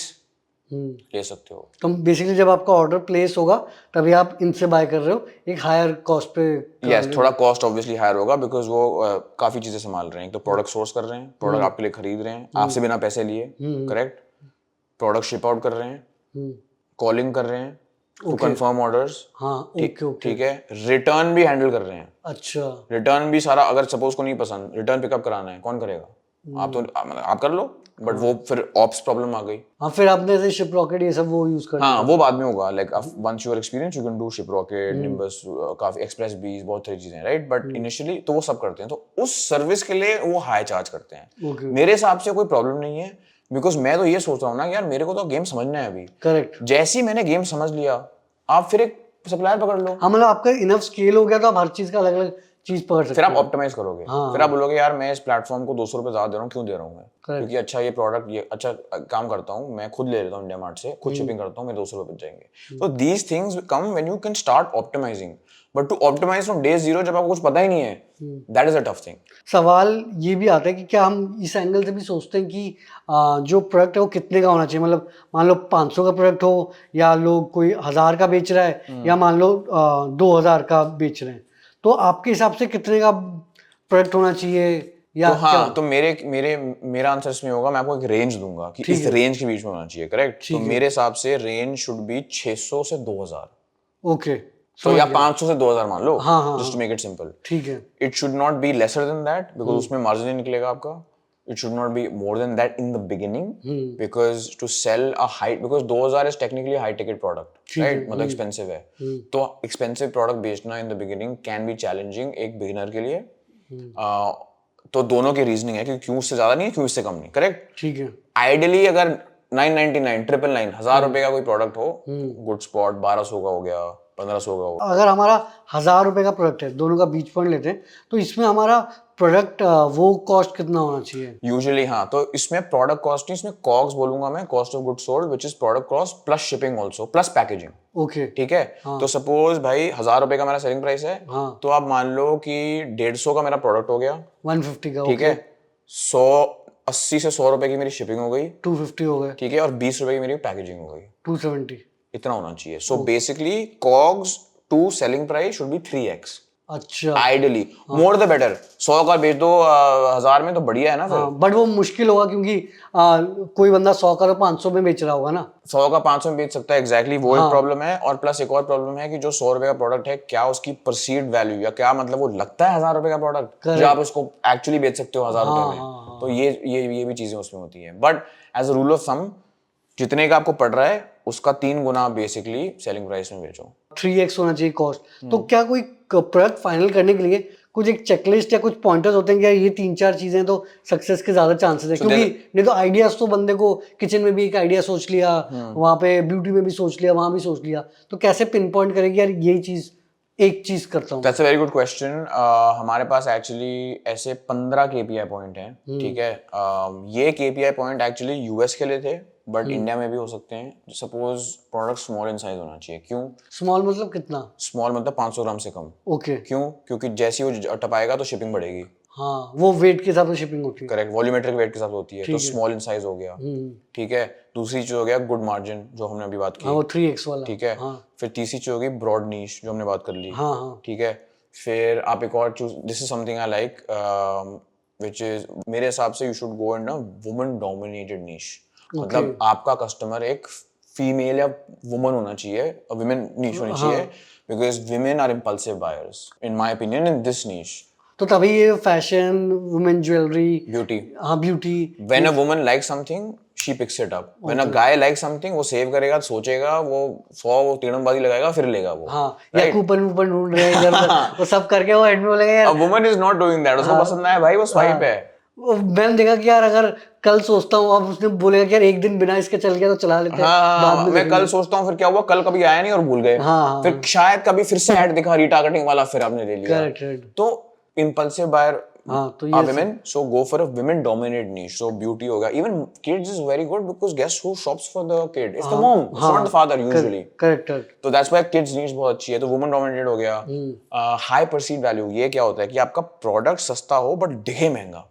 ले सकते हो। तो बेसिकली जब आपका ऑर्डर प्लेस होगा तभी आप इनसे बाय कर रहे हो एक हायर कॉस्ट पे। यस, थोड़ा कॉस्ट ऑब्वियसली हायर होगा बिकॉज वो काफी चीजें संभाल रहे हैं। तो प्रोडक्ट सोर्स कर रहे हैं, प्रोडक्ट आपके लिए खरीद रहे हैं आपसे बिना पैसे लिए, करेक्ट। प्रोडक्ट शिप आउट कर रहे हैं, कॉलिंग कर रहे हैं टू कंफर्म ऑर्डर्स। हाँ, ओके। ठीक है, रिटर्न भी हैंडल कर रहे हैं। अच्छा। रिटर्न भी सारा, अगर सपोज को नहीं पसंद, रिटर्न पिकअप कराना है, कौन करेगा? आप तो आप कर लो, बट वो फिर ऑप्स प्रॉब्लम आ गई। हाँ, फिर आपने ऐसे शिप रॉकेट ये सब वो यूज कर। हाँ, वो बाद में होगा। Like once you are experience you can do Shiprocket, Nimbus, काफी एक्सप्रेस बीज, बहुत सारी चीजें, राइट। बट इनिशियली तो वो सब करते हैं, तो उस सर्विस के लिए वो हाई चार्ज करते हैं। मेरे हिसाब से कोई प्रॉब्लम नहीं है, बिकॉज मैं तो ये सोच रहा हूँ ना यार, मेरे को तो गेम समझना है अभी। करेक्ट। जैसे ही मैंने गेम समझ लिया, आप फिर एक सप्लायर पकड़ लो। हाँ, मतलब आपका इनफ स्केल हो गया तो आप हर चीज का अलग अलग चीज पकड़ सकते फिर आप हो। ऑप्टिमाइज करोगे। हाँ, फिर आप बोलोगे यार मैं इस प्लेटफॉर्म को 200 रुपये ज्यादा दे रहा हूँ, क्यों दे रहा हूँ मैं? Correct. क्योंकि अच्छा ये प्रोडक्ट, ये अच्छा काम करता हूँ, मैं खुद ले लेता हूँ इंडिया मार्ट से, खुद हम्म। शिपिंग करता हूँ, मेरे 200 रुपये बच जाएंगे। तो these things come when you can start optimizing, but to optimize from day zero जब आपको कुछ पता ही नहीं है, that is a tough thing. सवाल ये भी आता है कि क्या हम इस एंगल से भी सोचते हैं कि जो प्रोडक्ट है वो कितने का होना चाहिए, मतलब मान लो 500 का प्रोडक्ट हो, या लोग कोई 1000 का बेच रहा है, या मान लो 2000 का बेच रहे हैं, तो आपके हिसाब से कितने का प्रोडक्ट होना चाहिए, या तो हाँ, क्या? तो मेरा आंसर इसमें होगा, मैं आपको एक रेंज दूंगा कि इस रेंज के बीच में होना चाहिए, करेक्ट? तो मेरे हिसाब से रेंज शुड बी 600 से 2000। ओके, तो या 500 से 2000 मान लो, हाँ, हाँ, just to make it simple. ठीक है। It should not be lesser than that, because उसमें मार्जिन नहीं निकलेगा आपका। It should not be more than that in the beginning, because to sell a high, because 2000 is technically high ticket product, right? मतलब एक्सपेंसिव है। तो एक्सपेंसिव प्रोडक्ट बेचना in the beginning can be challenging एक बिगिनर के लिए। तो दोनों की रीजनिंग है कि क्यों उससे ज्यादा नहीं है, क्यों इससे कम नहीं, करेक्ट? ठीक है। आइडियली अगर 999, 999, 1000 रुपए का कोई प्रोडक्ट हो, गुड स्पॉट 1200 का हो गया, 1500 का हो। अगर हमारा 1000 रुपए का प्रोडक्ट है, दोनों का बीच पॉइंट लेते हैं, तो इसमें हमारा प्रोडक्ट वो कॉस्ट कितना होना चाहिए? यूजुअली हाँ, तो इसमें प्रोडक्ट कॉस्ट नहीं, इसमें कॉग्स बोलूंगा मैं, cost of good sold, which is product cost plus shipping also plus packaging. Okay. ठीक है। तो सपोज भाई 1000 रुपए का मेरा सेलिंग प्राइस है, हाँ। तो आप मान लो कि 150 का मेरा प्रोडक्ट हो गया, 150 का। ठीक है। 80 से 100 रुपए की मेरी शिपिंग हो गई, 250 हो गए। ठीक है, और 20 रुपए की मेरी पैकेजिंग हो गई, 270। इतना होना चाहिए। So basically COGS to selling price should be 3x अच्छा। Ideally, more the better. 100 का बेच दो 1000 में, तो बढ़िया है ना फिर। बट वो मुश्किल होगा, क्योंकि कोई बंदा 100 का तो 500 में बेच रहा होगा ना। 100 का 500 में बेच सकता है, एग्जैक्टली वो एक प्रॉब्लम है। और प्लस एक और प्रॉब्लम है कि जो 100 रुपए का प्रोडक्ट है, क्या उसकी परसीव्ड वैल्यू, या क्या मतलब वो लगता है 1000 रुपए का प्रोडक्ट जो आप उसको एक्चुअली बेच सकते हो 1000 रुपए में। तो ये भी चीजें उसमें होती है। But as a rule of thumb, जितने का आपको पड़ रहा है उसका 3 गुना बेसिकली सेलिंग प्राइस में बेचो। 3x होना चाहिए कॉस्ट। तो क्या कोई प्रोडक्ट फाइनल करने के लिए कुछ एक चेकलिस्ट या कुछ पॉइंटर्स होते हैं कि यार ये 3-4 चीजें तो सक्सेस के ज्यादा चांसेस है? क्योंकि नहीं तो आइडियाज तो बंदे को किचन में भी एक आइडिया सोच लिया, वहां पे ब्यूटी में भी सोच लिया, वहां भी सोच लिया, तो कैसे पिन पॉइंट करेगी यार यही चीज, एक चीज करता हूँ? That's a very good question. हमारे पास एक्चुअली ऐसे 15 केपीआई पॉइंट हैं, ठीक है। ये केपीआई पॉइंट एक्चुअली यूएस के लिए थे, बट इंडिया में भी हो सकते हैं। Suppose product small in size होना चाहिए। क्यों स्मॉल मतलब कितना? स्मॉल मतलब 500 ग्राम से कम। ओके। क्यों? क्योंकि जैसे ही वो टपाएगा तो शिपिंग बढ़ेगी। हाँ, वो वेट के हिसाब से शिपिंग होती है। करेक्ट, वॉल्यूमेट्रिक वेट के साथ होती है। तो स्मॉल इन साइज हो गया, ठीक है। दूसरी चीज हो गया गुड मार्जिन, जो हमने अभी बात की, वो 3x वाला। ठीक है। फिर तीसरी चीज होगी ब्रॉड नीश, जो हमने बात कर ली, हाँ। ठीक है। फिर आप एक और choose, this is something I like, which is मेरे हिसाब से you should go in a woman dominated niche. मतलब आपका कस्टमर एक फीमेल या वुमन होना चाहिए, वुमेन नीश होनी चाहिए, because women are impulsive buyers in my opinion in this niche. तो तभी ये फैशन, वुमेन ज्वेलरी, Beauty. हाँ beauty. When a woman likes something, she picks it up. When a guy likes something, वो सेव करेगा, सोचेगा, वो 100 वो तीरंदाजी लगाएगा, फिर लेगा वो। हाँ, या कूपन ढूंढ रहे हैं इधर वो सब करके वो एंड में बोलेगा यार A woman is not doing that. उसको पसंद आया भाई, वो स्वाइप है। मैंने देखा कि यार अगर कल सोचता हूँ, अब उसने बोलेगा कि यार एक दिन बिना इसके चल गया तो चला लेते हैं, बाद में मैं कल सोचता हूँ, फिर क्या हुआ, कल कभी आया नहीं और भूल गए। फिर शायद कभी फिर से ऐड दिखा रीटारगेटिंग वाला, फिर आपने ले लिया। करेक्ट। तो impulsive buyer तो are women, so go for a women dominated niche. So beauty होगा, even kids is very good because guess who shops for the kid? It's the mom, it's not the father usually. Correct. तो that's why kids niche बहुत अच्छी है। तो women dominated हो गया। high perceived value, ये क्या होता है कि आपका प्रोडक्ट सस्ता हो बट दिखे महंगा,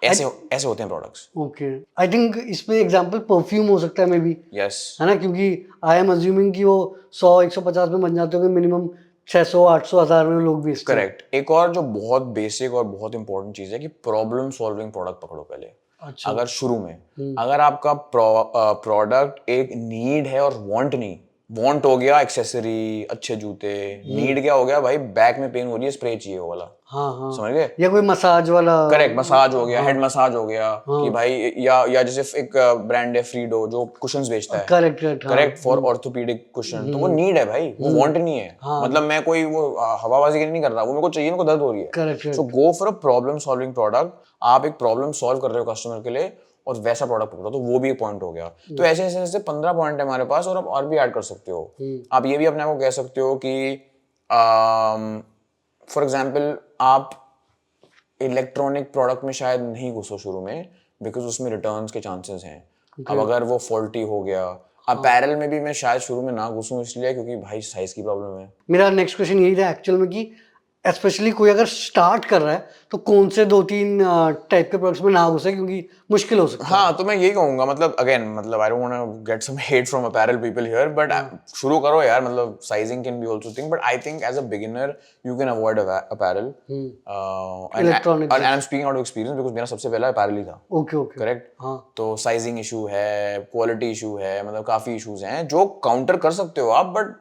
ऐसे होते हैं प्रोडक्ट्स। ओके, आई थिंक इसमें एग्जांपल परफ्यूम हो सकता है मे बी। यस, है ना, क्योंकि आई एम अज्यूमिंग कि वो 100-150 में बन जाते होंगे मिनिमम, 600-800-1000 में लोग बेचते हैं। करेक्ट। एक और जो बहुत बेसिक और बहुत इंपॉर्टेंट चीज है कि प्रॉब्लम सॉल्विंग प्रोडक्ट पकड़ो पहले। अच्छा। अगर शुरू में अगर आपका प्रोडक्ट एक नीड है और वांट नहीं, वांट हो गया एक्सेसरी, अच्छे जूते, नीड क्या हो गया भाई, बैक में पेन हो रही है, स्प्रे चाहिए वो वाला। हाँ। समझ गए? या कोई मसाज वाला। करेक्ट, मसाज हो गया, हेड मसाज हो गया, कि भाई या जैसे एक ब्रांड है फ्रीडो जो कुशंस बेचता है। Correct, for orthopaedic cushion. तो वो नीड है भाई, वो वांट नहीं है। मतलब मैं कोई वो हवाबाजी नहीं कर रहा, वो मेरे को चाहिए, मेरे को दर्द हो रही है। Correct. So go for a problem solving product. आप एक प्रॉब्लम सॉल्व कर रहे हो कस्टमर के लिए, और वैसा प्रोडक्ट पकड़ो, तो वो भी एक पॉइंट हो गया। तो ऐसे 15 पॉइंट है हमारे पास, और आप और भी ऐड कर सकते हो। आप ये भी अपने आप को कह सकते हो कि फॉर एग्जाम्पल आप इलेक्ट्रॉनिक प्रोडक्ट में शायद नहीं घुसो शुरू में, बिकॉज उसमें रिटर्न्स के चांसेस हैं। अब अगर वो फॉल्टी हो गया, अपैरल में भी मैं शायद शुरू में ना घुसूं, इसलिए क्योंकि भाई साइज की प्रॉब्लम है। मेरा नेक्स्ट क्वेश्चन यही था एक्चुअल में कि स्पेशली कोई अगर स्टार्ट कर रहा है तो कौन से 2-3 टाइप के प्रोडक्ट्स में ना घुसे, क्योंकि मुश्किल हो सकता है। हाँ, तो मैं यही कहूंगा, मतलब अगेन, मतलब I don't want to get some hate from apparel people here, but शुरू करो यार, मतलब sizing can be also thing, but I think as a beginner you can avoid apparel Electronics. And I am speaking out of experience because मेरा सबसे पहला अपैरल ही था। Okay okay. करेक्ट। हाँ तो साइजिंग इशू है, क्वालिटी इशू है, मतलब काफी इश्यूज हैं जो काउंटर कर सकते हो आप, बट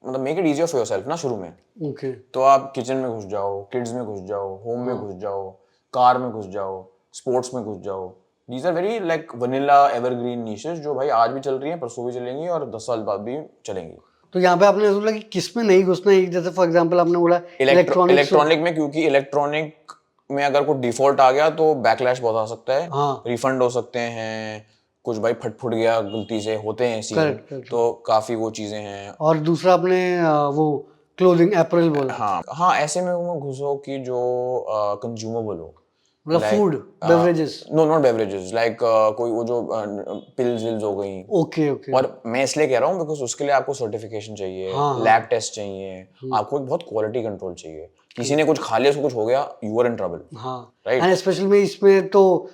मतलब make it easier for yourself ना शुरू में। ओके। तो आप किचन में घुस जाओ, किड्स में घुस जाओ, होम में घुस जाओ, कार में घुस जाओ, स्पोर्ट्स में घुस जाओ। These are very like vanilla evergreen niches जो भाई आज भी चल रही हैं, परसों भी चलेंगी और 10 साल बाद भी चलेंगी। तो यहाँ पे आपने बोला कि किस में नहीं घुसना है, जैसे फॉर एग्जांपल आपने बोला इलेक्ट्रॉनिक में, क्योंकि इलेक्ट्रॉनिक में अगर कोई डिफॉल्ट आ गया तो बैकलैश बहुत आ सकता है। हाँ रिफंड हो सकते हैं, कुछ भाई फट गया गलती से, होते हैं सीन। करेक्ट। तो काफी वो चीजें हैं। और दूसरा आपने वो क्लोथिंग अप्रैल बोला, हाँ हाँ, ऐसे में वो घुसो कि जो कंज्यूमेबल हो, मतलब food beverages. No not beverages, like कोई वो जो पिल्स विल्स हो गई। Okay okay. और मैं इसलिए कह रहा हूँ बिकॉज उसके लिए आपको सर्टिफिकेशन चाहिए, हाँ, हाँ। लैब टेस्ट चाहिए, आपको एक बहुत क्वालिटी कंट्रोल चाहिए। किसी ने कुछ खा लिया, उसको कुछ हो गया, यू आर इन ट्रबल। हाँ Right. एंड स्पेशली में इसमें तो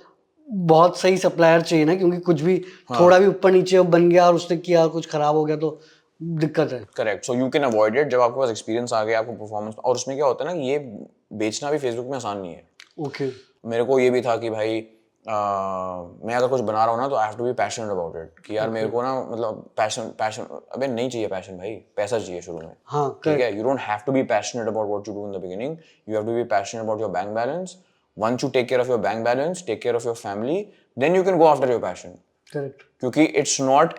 बहुत सही सप्लायर चाहिए ना, क्योंकि कुछ भी थोड़ा भी ऊपर नीचे बन गया और उसने किया कुछ खराब हो गया तो दिक्कत है। Correct. So you can avoid it जब आपके पास एक्सपीरियंस आ गया, आपको परफॉर्मेंस। और उसमें क्या होता है ना, ये बेचना भी फेसबुक में आसान नहीं है। ओके मेरे को ये भी था कि भाई मैं अगर कुछ बना रहा हूँ ना, तो I have to be passionate about it, कि यार मेरे को ना, मतलब पैशन अबे नहीं चाहिए पैशन भाई, पैसा चाहिए शुरू में। हाँ ठीक है, you don't have to be passionate about what you do in the beginning, you have to be passionate about your bank balance. Once you take care of your bank balance, take care of your family, then you can go after your passion. Correct. क्योंकि इट्स नॉट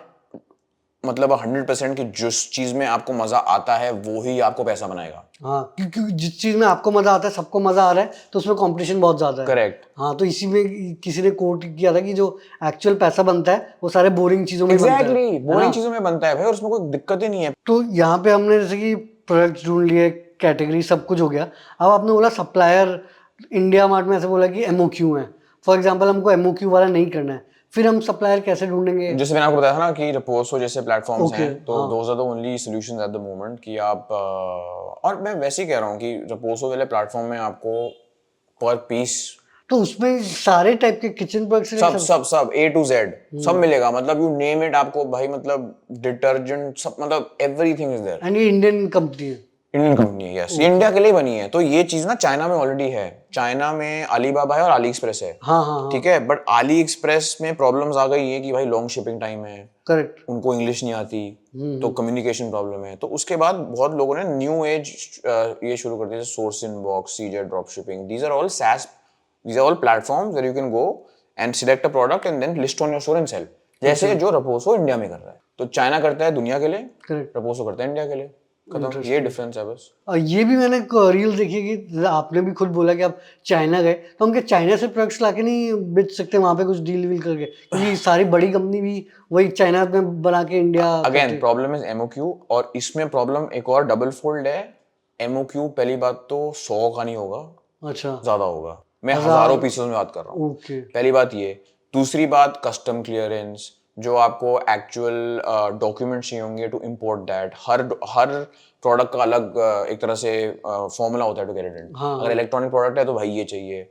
मतलब 100% कि जिस चीज में आपको मजा आता है वो ही आपको पैसा बनाएगा। हाँ क्योंकि जिस चीज में आपको मजा आता है, सबको मजा आ रहा है, तो उसमें कंपटीशन बहुत ज्यादा है। करेक्ट। हाँ तो इसी में किसी ने कोट किया था कि जो एक्चुअल पैसा बनता है वो सारे बोरिंग चीजों में बनता है। एग्जैक्टली, बोरिंग चीजों में बनता है भाई, और उसमें कोई दिक्कत ही नहीं है। तो यहाँ पे हमने जैसे कि प्रोडक्ट्स ढूंढ लिए, कैटेगरी सब कुछ हो गया। अब आपने बोला सप्लायर, इंडिया मार्ट में ऐसे बोला कि एमओक्यू है, फॉर एग्जांपल हमको एमओक्यू वाला नहीं करना है, फिर हम सप्लायर कैसे ढूंढेंगे? जैसे मैंने आपको बताया था ना कि रपोसो जैसे प्लेटफॉर्म्स Okay, हैं, तो those are the only solutions at the moment कि आप और मैं वैसे ही कह रहा हूँ कि रपोसो वाले प्लेटफॉर्म में आपको पर पीस तो उसमें सारे टाइप के किचन प्रोडक्ट्स सब A to Z सब मिलेगा, मतलब यू नेम इट आपको भाई, मतलब डिटर्जेंट सब, मतलब एवरीथिंग इज देयर। एंड ये इंडियन कंपनी है? इंडियन कंपनी है, यस, ये इंडिया के लिए बनी है। तो ये चीज ना चाइना में ऑलरेडी है, चाइना में अलीबाबा है और अली एक्सप्रेस है। हाँ हाँ ठीक है, बट अली एक्सप्रेस में प्रॉब्लम्स आ गई है कि भाई लॉन्ग शिपिंग टाइम है, करेक्ट। उनको इंग्लिश नहीं आती, तो कम्युनिकेशन प्रॉब्लम है। तो उसके बाद बहुत लोगों ने न्यू एज ये शुरू कर दिया, source inbox, CJ drop shipping, these are all SaaS, these are all platforms where you can go and select a product and then list on your store and sell, जैसे जो रपोसो इंडिया में कर रहा है। तो चाइना करता है दुनिया के लिए, करेक्ट। रपोसो करता है इंडिया के लिए, खत्म, ये डिफरेंस है बस। और ये भी मैंने रील देखी कि आपने भी खुद बोला कि आप चाइना गए, तो हम क्या चाइना से प्रोडक्ट्स लाके नहीं बेच सकते वहां पे कुछ डील वील करके? क्योंकि सारी बड़ी कंपनी भी वही चाइना में बना के India. Again problem is MOQ, और इसमें प्रॉब्लम एक और डबल फोल्ड है। एमओक्यू पहली बात तो 100 का नहीं होगा, अच्छा ज्यादा होगा, मैं हजारों पीसेस में बात कर रहा हूँ। ओके। पहली बात ये। दूसरी बात कस्टम क्लियरेंस, जो आपको एक्चुअल डॉक्यूमेंट चाहिए होंगे टू इम्पोर्ट दैट। हर प्रोडक्ट का अलग एक तरह से फॉर्मूला होता है टू गेट इट इन। अगर इलेक्ट्रॉनिक प्रोडक्ट है तो भाई ये चाहिए,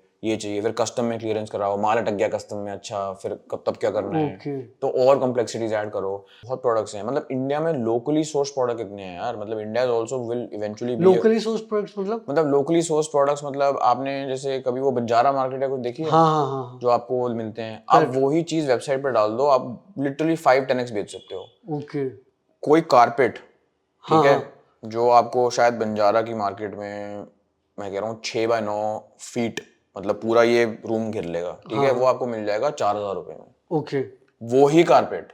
फिर कस्टम में क्लियरेंस कराओ, माल अटक गया कस्टम में, अच्छा फिर कब तब क्या करना है, तो और कॉम्प्लेक्सिटीज ऐड करो। बहुत प्रोडक्ट्स हैं, मतलब इंडिया में लोकली सोर्स प्रोडक्ट कितने हैं यार, मतलब India is also will eventually B locally source products मतलब लोकली सोर्स प्रोडक्ट्स, मतलब आपने जैसे कभी वो बंजारा मार्केट है कुछ देखी है? हाँ जो आपको मिलते हैं, आप वही चीज वेबसाइट पर डाल दो, आप लिटरली 5-10x बेच सकते हो। ओके। कोई कारपेट, ठीक है, जो आपको शायद बंजारा की मार्केट में, मैं कह रहा हूँ 6x9 फीट, मतलब पूरा ये रूम घेर लेगा, ठीक है, वो आपको मिल जाएगा 4,000 रुपए में। ओके। वो ही कारपेट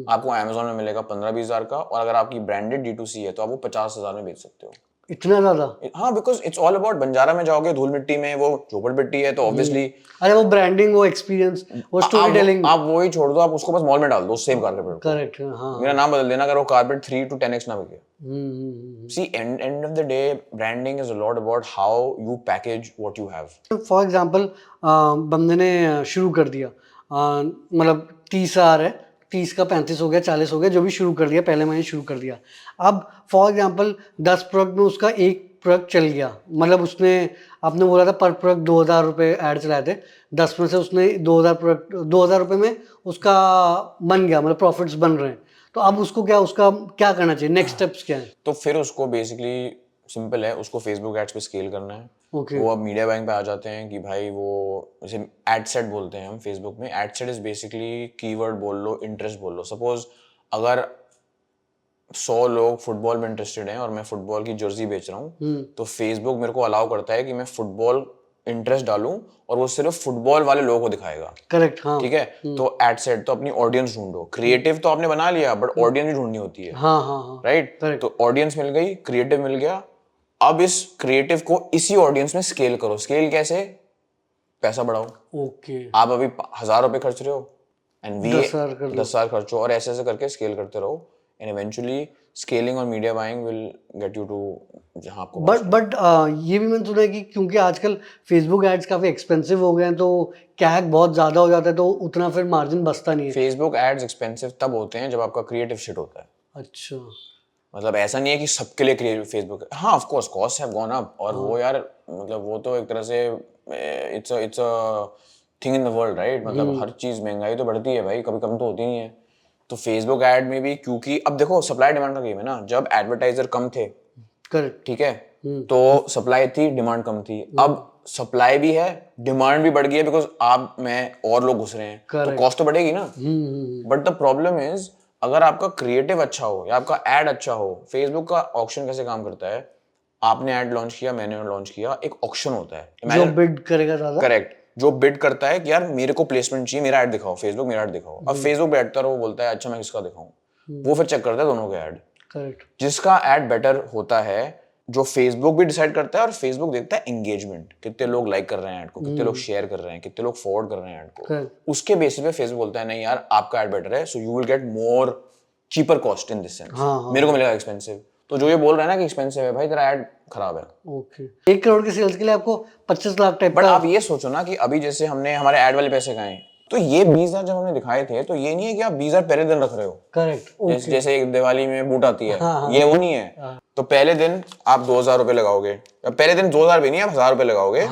आपको अमेजोन में मिलेगा 15-20 हज़ार का, और अगर आपकी ब्रांडेड D2C है तो आप वो 50,000 में बेच सकते हो। इतना ज्यादा? हाँ, because it's all about, Banjara में जाओगे धूल मिट्टी में, वो झोपड़ मिट्टी है, तो ऑब्वियसली अरे वो ब्रांडिंग, वो एक्सपीरियंस, वो स्टोरी टेलिंग। आप वही छोड़ दो, आप उसको बस मॉल में डाल दो सेम कारपेट को। करेक्ट, हाँ। मेरा नाम बदल देना अगर वो कारपेट 3 to 10x ना बिके। हम्म। See, end of the day, branding is a lot about how you package what you have. For example बंदे ने शुरू कर दिया, मतलब 30,000 है, 30 का 35 हो गया, 40 हो गया, जो भी शुरू कर दिया, पहले महीने शुरू कर दिया। अब फॉर एग्जाम्पल 10 प्रोडक्ट में उसका एक प्रोडक्ट चल गया, मतलब उसने, आपने बोला था पर प्रोडक्ट 2,000 रुपये ऐड चलाए थे, 10 में से उसने 2,000 प्रोडक्ट, 2,000 रुपये में उसका बन गया, मतलब प्रॉफिट्स बन रहे हैं। तो अब उसको क्या, उसका क्या करना चाहिए, नेक्स्ट स्टेप्स क्या है? तो फिर उसको बेसिकली सिंपल है, उसको फेसबुक एड्स पे स्केल करना है। ओके। वो अब मीडिया बाइंग पे आ जाते हैं कि भाई वो जैसे एड सेट बोलते हैं हम फेसबुक में। Ad set is basically keyword बोल लो, इंटरेस्ट बोल लो। सपोज अगर 100 लोग फुटबॉल में इंटरेस्टेड हैं और मैं फुटबॉल की जर्सी बेच रहा हूँ, तो फेसबुक मेरे को अलाउ करता है कि मैं फुटबॉल इंटरेस्ट डालूं और वो सिर्फ फुटबॉल वाले लोगों को दिखाएगा। करेक्ट, हाँ। ठीक है, तो एड सेट तो अपनी ऑडियंस ढूंढो। क्रिएटिव तो आपने बना लिया, बट ऑडियंस भी ढूंढनी होती है। हाँ हाँ हाँ, राइट, तो ऑडियंस मिल गई, क्रिएटिव मिल गया। अब इस क्रिएटिव को इसी ऑडियंस में स्केल करो। स्केल कैसे? पैसा बढ़ाओ। ओके। आप अभी 1,000 रुपए खर्च रहे हो एंड वी 10,000 खर्चो, और ऐसे ऐसे करके स्केल करते रहो एंड इवेंचुअली स्केलिंग और media buying will get you to जहां आपको। बट ये भी मैंने सुना है कि क्योंकि आजकल फेसबुक एड्स काफी एक्सपेंसिव हो गए हैं, तो कैक बहुत ज्यादा हो जाता है, तो उतना फिर मार्जिन बचता नहीं है। फेसबुक एड्स एक्सपेंसिव तब होते हैं जब आपका क्रिएटिव शिट होता है। अच्छा। मतलब ऐसा नहीं है कि सबके लिए क्रिएटिव फेसबुक है। हाँ, of course cost have gone up, और वो यार मतलब वो तो एक तरह से it's a thing in the world, right. मतलब हर चीज, महंगाई तो बढ़ती है भाई, कभी कम तो होती नहीं है। तो फेसबुक ऐड में भी, क्योंकि अब देखो सप्लाई डिमांड का गेम है ना। जब एडवर्टाइजर कम थे, करेक्ट। ठीक है, तो सप्लाई थी, डिमांड कम थी। अब सप्लाई भी है, डिमांड भी बढ़ गई है, बिकॉज आप मैं और लोग घुस रहे हैं, तो कॉस्ट तो बढ़ेगी ना। बट द प्रॉब्लम इज, अगर आपका क्रिएटिव अच्छा हो या आपका एड अच्छा हो, फेसबुक का ऑक्शन कैसे काम करता है? आपने एड लॉन्च किया, मैंने लॉन्च किया, एक ऑक्शन होता है जो बिड करेगा ज्यादा। करेक्ट, जो बिड करता है कि यार मेरे को प्लेसमेंट चाहिए, मेरा ऐड दिखाओ, फेसबुक मेरा ऐड दिखाओ। अब फेसबुक बैठता है, वो बोलता है अच्छा मैं किसका दिखाऊं। वो फिर चेक करता है दोनों के ऐड। करेक्ट। जिसका ऐड बेटर होता है, जो फेसबुक भी डिसाइड करता है, और फेसबुक देखता है एंगेजमेंट, कितने लोग लाइक कर रहे हैं ऐड को, कितने लोग शेयर कर रहे हैं, कितने लोग फॉरवर्ड कर रहे हैं ऐड को। उसके बेसिस पे फेसबुक बोलता है नहीं यार आपका ऐड बेटर है, so you will get more cheaper cost in this sense. मेरे को मिलेगा एक्सपेंसिव। तो जो ये बोल रहा है ना कि एक्सपेंसिव है, भाई तेरा ऐड खराब है। ओके। 1 करोड़ के सेल्स के लिए आपको 25 लाख टाइप बट का। आप ये सोचो ना कि अभी जैसे हमने हमारे ऐड वाले पैसे खाए, तो ये 20,000 जब हमने दिखाए थे, तो ये नहीं है कि आप 20,000 पहले दिन रख रहे हो। करेक्ट। जैसे एक दिवाली में बूट आती है, हाँ, ये वो नहीं है। तो पहले दिन आप 2,000 रुपए लगाओगे, पहले दिन 2,000 भी नहीं, आप 1,000 रुपए लगाओगे।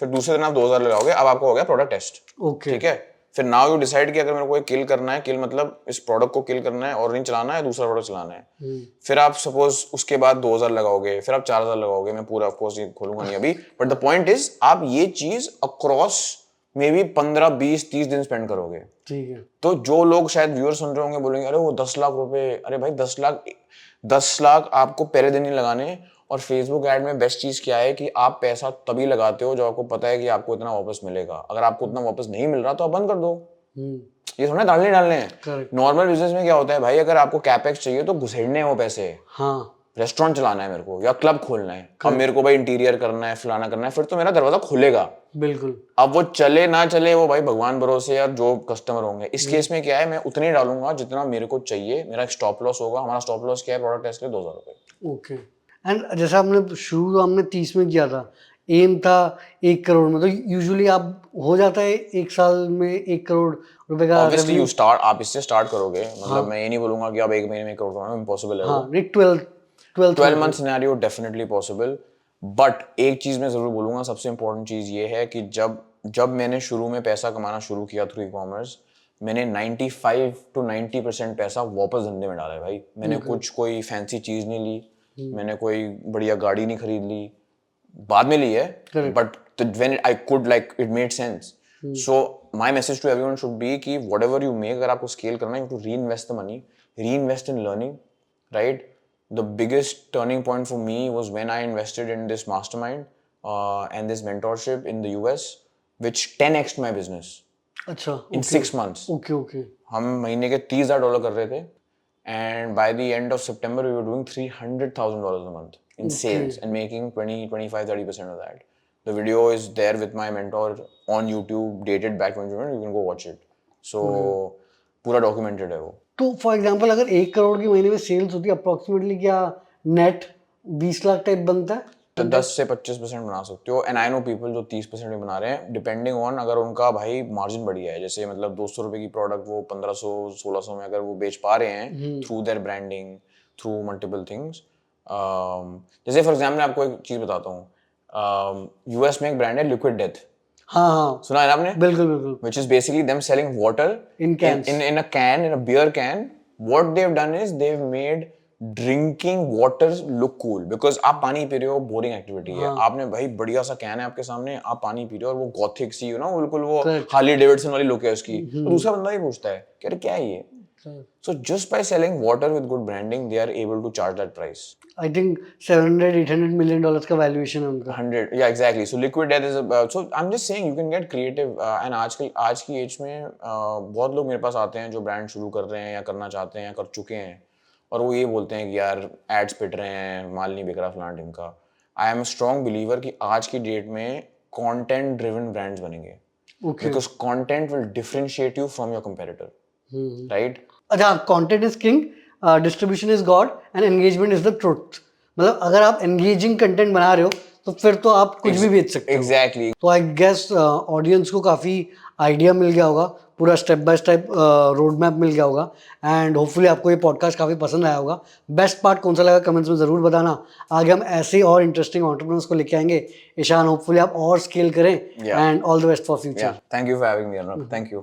फिर दूसरे दिन आप 2,000 लगाओगे, अब आपको हो गया प्रोडक्ट टेस्ट। ओके। ठीक है, फिर नाउ यू डिसाइड कि अगर मेरे को किल करना है, किल मतलब इस प्रोडक्ट को किल करना है और नहीं चलाना है, दूसरा प्रोडक्ट चलाना है। फिर आप सपोज उसके बाद 2,000 लगाओगे, फिर आप 4,000 लगाओगे। मैं पूरा ऑफकोर्स ये खोलूंगा नहीं अभी, बट द पॉइंट इज आप ये चीज अक्रॉस मे बी 15, 20, 30 दिन स्पेंड करोगे। ठीक है। तो जो लोग शायद व्यूअर सुन रहे होंगे बोलेंगे अरे वो 10 लाख रुपए, अरे भाई 10 लाख आपको पहले दिन ही लगाने। और फेसबुक ऐड में बेस्ट चीज क्या है कि आप पैसा तभी लगाते हो जब आपको पता है कि आपको इतना वापस मिलेगा। अगर आपको उतना वापस नहीं मिल रहा तो आप बंद कर दो। ये थोड़ा डालने हैं। नॉर्मल बिजनेस में क्या होता है भाई, अगर आपको कैपेक्स चाहिए तो घुसेड़ने हैं वो पैसे। हाँ। रेस्टोरेंट चलाना है मेरे को या क्लब खोलना है, अब मेरे को भाई इंटीरियर करना है, फलाना करना है, फिर तो मेरा दरवाजा खुलेगा। बिल्कुल। अब वो चले ना चले वो भाई भगवान भरोसे, यार जो कस्टमर होंगे। इस केस में क्या है, मैं उतने ही डालूंगा जितना मेरे को चाहिए। मेरा एक स्टॉप लॉस होगा। हमारा स्टॉप लॉस क्या है प्रोडक्ट टेस्ट के लिए? 2,000 रुपए। ओके। एंड जैसा हमने शुरू हमने 30 में किया था, एम था 1 करोड़ में, तो यूजुअली आप हो जाता है 1 साल में 1 करोड़ रुपए का ऑब्वियसली यू स्टार्ट, आप इससे स्टार्ट करोगे। मतलब मैं ये नहीं बोलूंगा कि आप 1 महीने में 1 करोड़ कमाओगे, इम्पॉसिबल है। हाँ, 12 month scenario definitely possible. But एक चीज मैं जरूर बोलूंगा, सबसे इंपॉर्टेंट चीज ये है कि जब मैंने शुरू में पैसा कमाना शुरू किया थ्रू ई-कॉमर्स, मैंने 95 to 90% पैसा वापस धंधे में डाला है भाई। मैंने कोई फैंसी चीज नहीं ली, मैंने कोई बढ़िया गाड़ी नहीं खरीद ली, बाद में ली है, but when I could like it made sense. So my message to everyone should be कि व्हाटएवर यू मेक, अगर आपको स्केल करना है, you to reinvest the money, reinvest in learning, right. The biggest turning point for me was when I invested in this mastermind and this mentorship in the US, which 10x'd my business. अच्छा। In 6 months. ओके। हम महीने के $30,000 कर रहे थे, and by the end of September we were doing $300,000 a month. in sales and making 20, 25, 30% of that. The video is there with my mentor on YouTube, dated back when you can go watch it. So पूरा documented है वो. तो फॉर एग्जांपल अगर 1 करोड़ की महीने में सेल्स होती है अप्रोक्सीमेटली क्या नेट 20 लाख टाइप बनता है? तो 10 से 25% बना सकते हो. एंड आई नो पीपल जो 30% में बना रहे हैं, डिपेंडिंग ऑन अगर उनका भाई मार्जिन बढ़िया है. जैसे मतलब 200 रुपए की प्रोडक्ट वो 1500 1600 में अगर वो बेच पा रहे हैं through their branding, through multiple things. जैसे फॉर एग्जाम्पल आपको एक चीज बताता हूँ. यूएस में एक ब्रांड है लिक्विड डेथ. हाँ सुना है ना आपने? बिल्कुल बिल्कुल. Which is basically them selling water In cans. in a can, in a beer can. What they've done is they've made drinking water look cool because आप पानी पी रहे हो, बोरिंग एक्टिविटी है. आपने भाई बढ़िया सा कैन है आपके सामने, आप पानी पी रहे हो और वो गॉथिक सी बिल्कुल वो हार्ली डेविडसन वाली लुक है उसकी. तो दूसरा बंदा ही पूछता है कि अरे क्या है ये? So just by selling water with good branding, they are able to charge that price. I think $700-800 million का वैल्यूएशन है उनका. 100, yeah, exactly. So liquid death is so I'm just saying you can get creative and आज की एज में बहुत लोग मेरे पास आते हैं जो ब्रांड शुरू कर रहे हैं या करना चाहते हैं या कर चुके हैं और वो ये बोलते हैं कि यार एड्स पिट रहे हैं, माल नहीं बिक रहा फलाना ढिमका. I am a strong believer कि आज की डेट में कंटेंट ड्रिवन ब्रांड्स बनेंगे. Because content will differentiate you from your competitor. Right? अच्छा, content is king, distribution is God and engagement is the truth. मतलब अगर आप एंगेजिंग कंटेंट बना रहे हो तो फिर तो आप कुछ भी बेच सकते हो. Exactly. तो आई गेस ऑडियंस को काफ़ी आइडिया मिल गया होगा, पूरा step by step road map मिल गया होगा एंड होपफुली आपको ये पॉडकास्ट काफ़ी पसंद आया होगा. बेस्ट पार्ट कौन सा लगा कमेंट्स में ज़रूर बताना. आगे हम ऐसे ही और इंटरेस्टिंग एंटरप्रेन्योर्स को लेके आएंगे. ईशान, होपफुली आप और स्केल करें and all the best for future. Yeah. Thank you for having me, Arnab. Thank you.